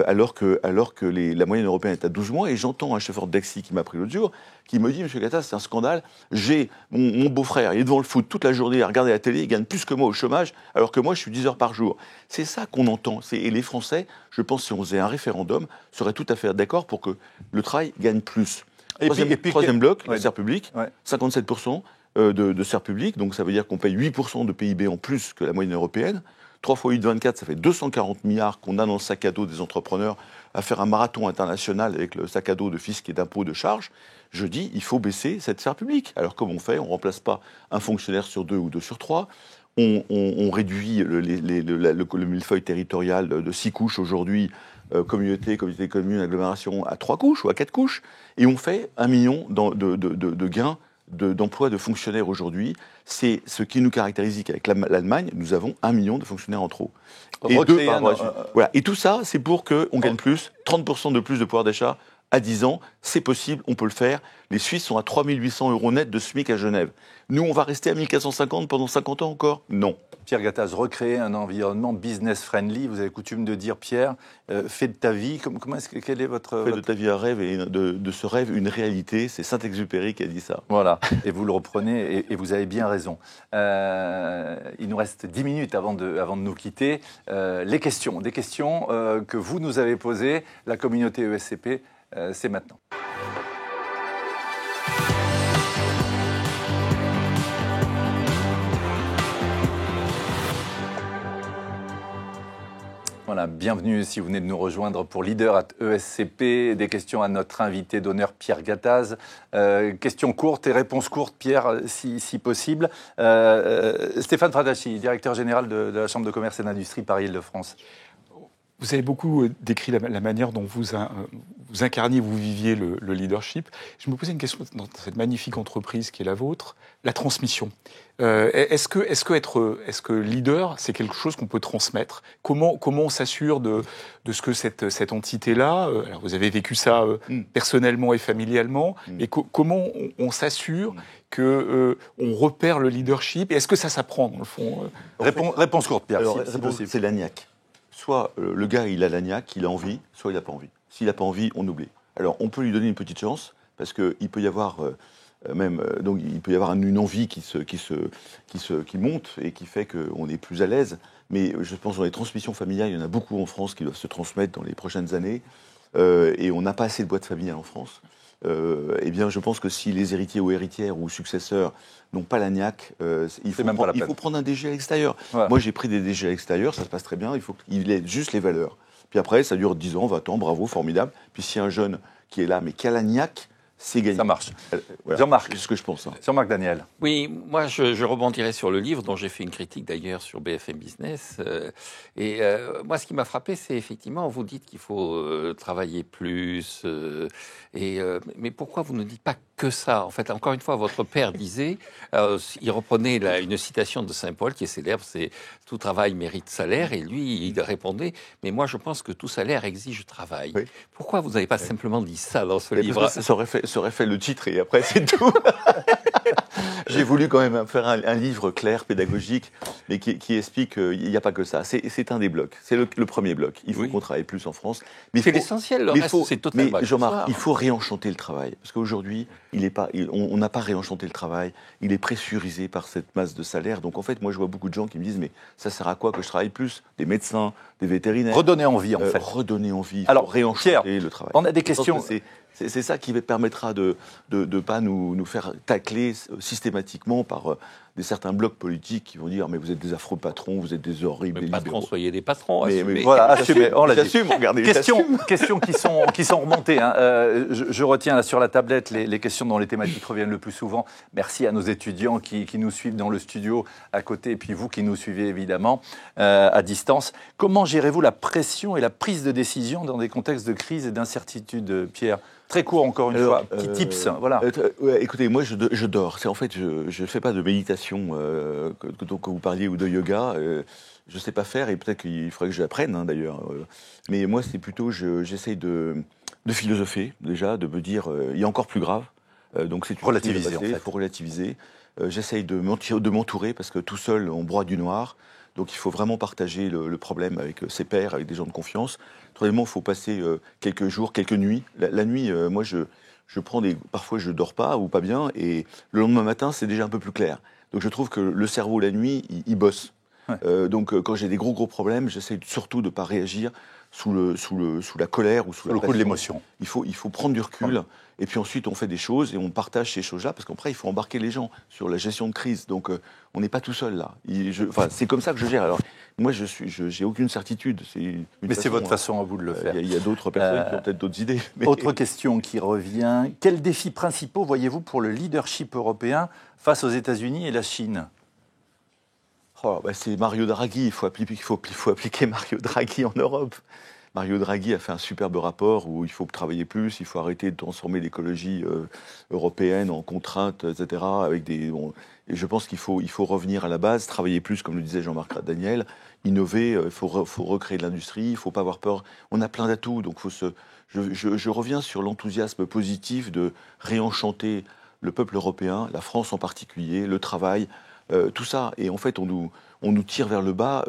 alors que la moyenne européenne est à 12 mois. Et j'entends un chauffeur de taxi qui m'a pris l'autre jour, qui me dit, Monsieur Gattaz, c'est un scandale. J'ai mon beau-frère, il est devant le foot toute la journée à regarder la télé, il gagne plus que moi au chômage, alors que moi, je suis 10 heures par jour. C'est ça qu'on entend. Et les Français, je pense, si on faisait un référendum, seraient tout à fait d'accord pour que le travail gagne plus. Troisième bloc, la sphère publique, 57%. De sphère publique, donc ça veut dire qu'on paye 8% de PIB en plus que la moyenne européenne. 3 x 8, 24, ça fait 240 milliards qu'on a dans le sac à dos des entrepreneurs à faire un marathon international avec le sac à dos de fisc et d'impôts de charges. Je dis, il faut baisser cette sphère publique. Alors comment on fait ? On ne remplace pas un fonctionnaire sur 2 ou 2 sur 3. On réduit le millefeuille territorial de 6 couches aujourd'hui, communauté, commune, agglomération, à 3 couches ou à 4 couches. Et on fait 1 million de gains d'emplois de fonctionnaires aujourd'hui. C'est ce qui nous caractérise avec l'Allemagne. Nous avons 1 million de fonctionnaires en trop. Et voilà. Et tout ça, c'est pour qu'on gagne plus, 30% de plus de pouvoir d'achat à 10 ans. C'est possible, on peut le faire. Les Suisses sont à 3 800 euros net de SMIC à Genève. Nous, on va rester à 1450 pendant 50 ans encore ? Non. Pierre Gattaz, recréer un environnement business-friendly. Vous avez coutume de dire, Pierre, fais de ta vie. Quel est votre... Fais de ta vie un rêve et de ce rêve une réalité. C'est Saint-Exupéry qui a dit ça. Voilà, et vous le reprenez et vous avez bien raison. Il nous reste 10 minutes avant de nous quitter. Des questions que vous nous avez posées, la communauté ESCP, c'est maintenant. Voilà, bienvenue si vous venez de nous rejoindre pour Leader@ESCP. Des questions à notre invité d'honneur Pierre Gattaz. Questions courtes et réponses courtes, Pierre, si possible. Stéphane Fradacci, directeur général de la Chambre de commerce et d'industrie Paris-Île-de-France. Vous avez beaucoup décrit la manière dont vous incarniez, vous viviez le leadership. Je me posais une question dans cette magnifique entreprise qui est la vôtre, la transmission. Est-ce que leader, c'est quelque chose qu'on peut transmettre ? Comment on s'assure de ce que cette entité-là, alors vous avez vécu ça personnellement et familialement, et comment on s'assure qu'on repère le leadership ? Et est-ce que ça s'apprend, dans le fond Réponse courte, Pierre. Alors, c'est l'agnac. Soit le gars, il a l'agnac, il a envie, soit il n'a pas envie. S'il n'a pas envie, on oublie. Alors, on peut lui donner une petite chance, parce qu'il peut y avoir une envie qui monte et qui fait qu'on est plus à l'aise. Mais je pense que dans les transmissions familiales, il y en a beaucoup en France qui doivent se transmettre dans les prochaines années. Et on n'a pas assez de boîtes familiales en France. Eh bien, je pense que si les héritiers ou héritières ou successeurs n'ont pas l'agnac, il faut prendre un DG à l'extérieur. Voilà. Moi, j'ai pris des DG à l'extérieur, ça se passe très bien, il faut qu'il ait juste les valeurs. Puis après, ça dure 10 ans, 20 ans, bravo, formidable. Puis s'il y a un jeune qui est là, mais qui a l'agnac, c'est gagné. Ça marche. Voilà. Jean-Marc, c'est ce que je pense. Jean-Marc Daniel. Oui, moi je rebondirai sur le livre dont j'ai fait une critique d'ailleurs sur BFM Business. Moi, ce qui m'a frappé, c'est effectivement, vous dites qu'il faut travailler plus. Mais pourquoi vous ne dites pas que ça ? En fait, encore une fois, votre père disait, il reprenait une citation de Saint-Paul qui est célèbre, c'est « Tout travail mérite salaire ». Et lui, il répondait « Mais moi, je pense que tout salaire exige travail. Oui. » Pourquoi vous n'avez pas simplement dit ça dans ce livre ? Ça aurait fait le titre et après, c'est tout. J'ai voulu quand même faire un livre clair, pédagogique, mais qui explique qu'il n'y a pas que ça. C'est un des blocs. C'est le premier bloc. Il faut qu'on travaille plus en France. C'est l'essentiel. Le reste, c'est totalement. Mais Jean-Marc, il faut réenchanter le travail. Parce qu'aujourd'hui, on n'a pas réenchanté le travail. Il est pressurisé par cette masse de salaire. Donc en fait, moi, je vois beaucoup de gens qui me disent, mais ça sert à quoi que je travaille plus ? Des médecins, des vétérinaires. Redonner envie, en fait. Redonner envie. Alors, réenchanter Pierre, le travail. On a des questions. C'est ça qui permettra de ne pas nous faire tacler systématiquement par certains blocs politiques qui vont dire mais vous êtes des affreux patrons, vous êtes des horribles patrons, libéraux. Soyez des patrons. Mais voilà, assumez, on l'assume. Regardez, questions qui sont remontées. Hein. Je retiens là, sur la tablette les questions dont les thématiques reviennent le plus souvent. Merci à nos étudiants qui nous suivent dans le studio à côté, et puis vous qui nous suivez évidemment à distance. Comment gérez-vous la pression et la prise de décision dans des contextes de crise et d'incertitude, Pierre ? Très court, encore une fois. Petit tips, voilà. Écoutez, moi, je dors. En fait, je ne fais pas de méditation que vous parliez ou de yoga. Je ne sais pas faire et peut-être qu'il faudrait que j'apprenne, hein, d'ailleurs. Mais moi, c'est plutôt, j'essaye de philosopher, déjà, de me dire, il y a encore plus grave. Donc, c'est relativiser, en fait. Pour relativiser. J'essaye de m'entourer parce que tout seul, on broie du noir. Donc il faut vraiment partager le problème avec ses pairs, avec des gens de confiance. Troisièmement, il faut passer quelques jours, quelques nuits. La nuit, moi, parfois je dors pas ou pas bien, et le lendemain matin, c'est déjà un peu plus clair. Donc je trouve que le cerveau, la nuit, il bosse. Ouais. Donc quand j'ai des gros problèmes, j'essaie surtout de ne pas réagir sous la colère ou sous le coup de l'émotion. Il faut prendre du recul, ouais. Et puis ensuite on fait des choses et on partage ces choses-là, parce qu'après il faut embarquer les gens sur la gestion de crise. Donc on n'est pas tout seul là. C'est comme ça que je gère. Alors moi j'ai aucune certitude. Mais c'est votre façon à vous de le faire. Il y a d'autres personnes qui ont peut-être d'autres idées. Mais... Autre question qui revient. Quels défis principaux voyez-vous pour le leadership européen face aux États-Unis et la Chine ? C'est Mario Draghi, il faut appliquer Mario Draghi en Europe. Mario Draghi a fait un superbe rapport où il faut travailler plus, il faut arrêter de transformer l'écologie européenne en contraintes, etc. Et je pense qu'il faut revenir à la base, travailler plus, comme le disait Jean-Marc Daniel, innover, il faut recréer de l'industrie, il ne faut pas avoir peur. On a plein d'atouts, donc je reviens sur l'enthousiasme positif de réenchanter le peuple européen, la France en particulier, le travail, tout ça. Et en fait, on nous tire vers le bas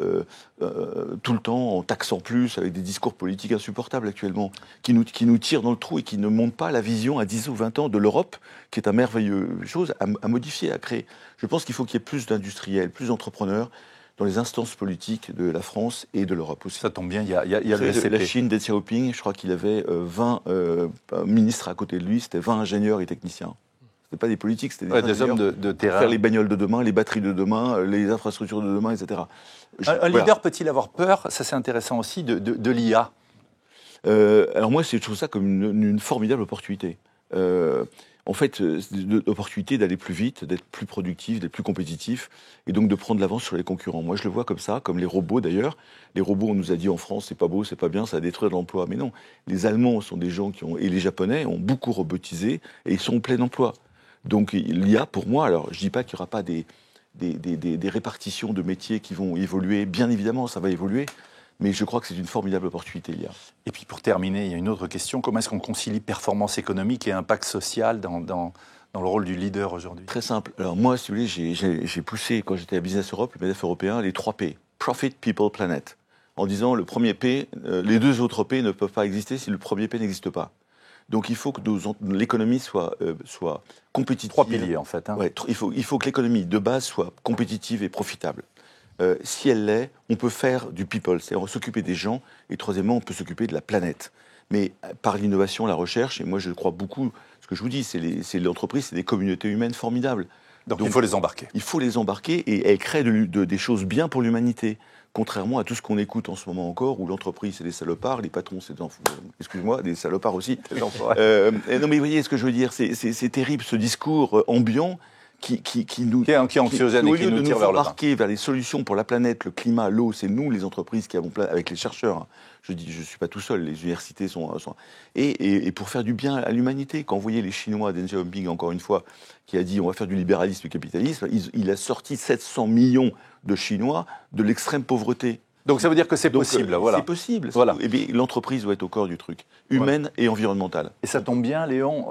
tout le temps en taxant plus, avec des discours politiques insupportables actuellement, qui nous tirent dans le trou et qui ne montrent pas la vision à 10 ou 20 ans de l'Europe, qui est une merveilleuse chose à modifier, à créer. Je pense qu'il faut qu'il y ait plus d'industriels, plus d'entrepreneurs dans les instances politiques de la France et de l'Europe aussi. Ça tombe bien, il y a le SCP. La Chine, Deng Xiaoping, je crois qu'il avait 20 ministres à côté de lui, c'était 20 ingénieurs et techniciens. C'était pas des politiques, c'était des hommes de terrain. Faire les bagnoles de demain, les batteries de demain, les infrastructures de demain, etc. Un leader peut-il avoir peur, ça c'est intéressant aussi, de l'IA? Alors moi, je trouve ça comme une formidable opportunité. En fait, l'opportunité d'aller plus vite, d'être plus productif, d'être plus compétitif, et donc de prendre l'avance sur les concurrents. Moi, je le vois comme ça, comme les robots d'ailleurs. Les robots, on nous a dit en France, c'est pas beau, c'est pas bien, ça va détruire l'emploi. Mais non, les Allemands sont des gens et les Japonais ont beaucoup robotisé, et ils sont en plein emploi. Donc l'IA, pour moi, alors je dis pas qu'il n'y aura pas des répartitions de métiers qui vont évoluer. Bien évidemment, ça va évoluer. Mais je crois que c'est une formidable opportunité, l'IA. Et puis pour terminer, il y a une autre question. Comment est-ce qu'on concilie performance économique et impact social dans le rôle du leader aujourd'hui? Très simple. Alors moi, si vous voulez, j'ai poussé, quand j'étais à Business Europe, le MEDEF européen, les 3 P. Profit, People, Planet. En disant le premier P, les 2 autres P ne peuvent pas exister si le premier P n'existe pas. Donc il faut que l'économie soit compétitive. 3 piliers en fait. Hein. Ouais, il faut que l'économie de base soit compétitive et profitable. Si elle l'est, on peut faire du people, c'est-à-dire s'occuper des gens, et troisièmement, on peut s'occuper de la planète. Mais par l'innovation, la recherche, et moi je crois beaucoup, ce que je vous dis, c'est l'entreprise, c'est des communautés humaines formidables. Donc il faut les embarquer. Il faut les embarquer, et elles créent des choses bien pour l'humanité. Contrairement à tout ce qu'on écoute en ce moment encore, où l'entreprise c'est des salopards, les patrons c'est des salopards aussi. Non mais vous voyez ce que je veux dire, c'est terrible ce discours ambiant qui est anxiogène et qui nous tire vers le bas. Vers les solutions pour la planète, le climat, l'eau, c'est nous les entreprises qui avons avec les chercheurs. Hein. Je dis, je suis pas tout seul, les universités sont et pour faire du bien à l'humanité. Quand vous voyez les Chinois, Deng Xiaoping encore une fois, qui a dit on va faire du libéralisme et du capitalisme, il a sorti 700 millions de Chinois de l'extrême pauvreté. Donc ça veut dire que c'est possible, voilà. C'est possible. Voilà. Et bien l'entreprise doit être au corps du truc, humaine et environnementale. Et ça tombe bien, Léon,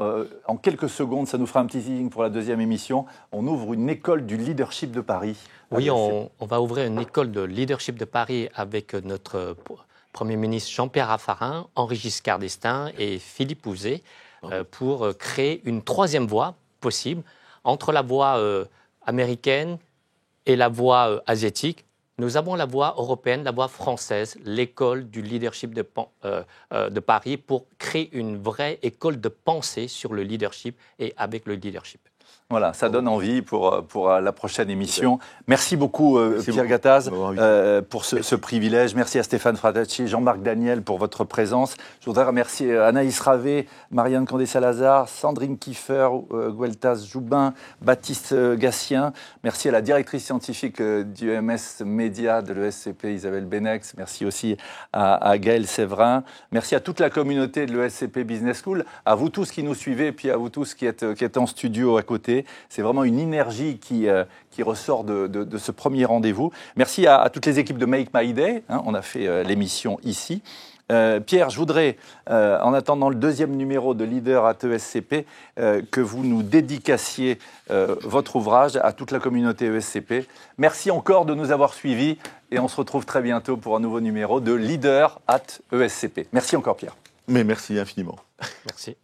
en quelques secondes, ça nous fera un petit teasing pour la deuxième émission. On ouvre une école du leadership de Paris. Oui, on va ouvrir une école de leadership de Paris avec notre Premier ministre Jean-Pierre Raffarin, Henri Giscard d'Estaing et Philippe Houzé pour créer une troisième voie possible entre la voie américaine et la voie asiatique. Nous avons la voie européenne, la voie française, l'école du leadership de Paris pour créer une vraie école de pensée sur le leadership et avec le leadership. Voilà, ça donne envie pour la prochaine émission. Merci beaucoup, Pierre Gattaz, pour ce privilège. Merci à Stéphane Fratacci, Jean-Marc Daniel pour votre présence. Je voudrais remercier Anaïs Ravé, Marianne Condé-Salazar, Sandrine Kiefer, Gueltas Joubin, Baptiste Gatien. Merci à la directrice scientifique du MS Média de l'ESCP, Isabelle Benex. Merci aussi à Gaël Séverin. Merci à toute la communauté de l'ESCP Business School, à vous tous qui nous suivez et puis à vous tous qui êtes en studio à côté. C'est vraiment une énergie qui ressort de ce premier rendez-vous. Merci à toutes les équipes de Make My Day. Hein, on a fait l'émission ici. Pierre, je voudrais, en attendant le deuxième numéro de Leader at ESCP, que vous nous dédicaciez votre ouvrage à toute la communauté ESCP. Merci encore de nous avoir suivis et on se retrouve très bientôt pour un nouveau numéro de Leader at ESCP. Merci encore, Pierre. Mais merci infiniment. Merci.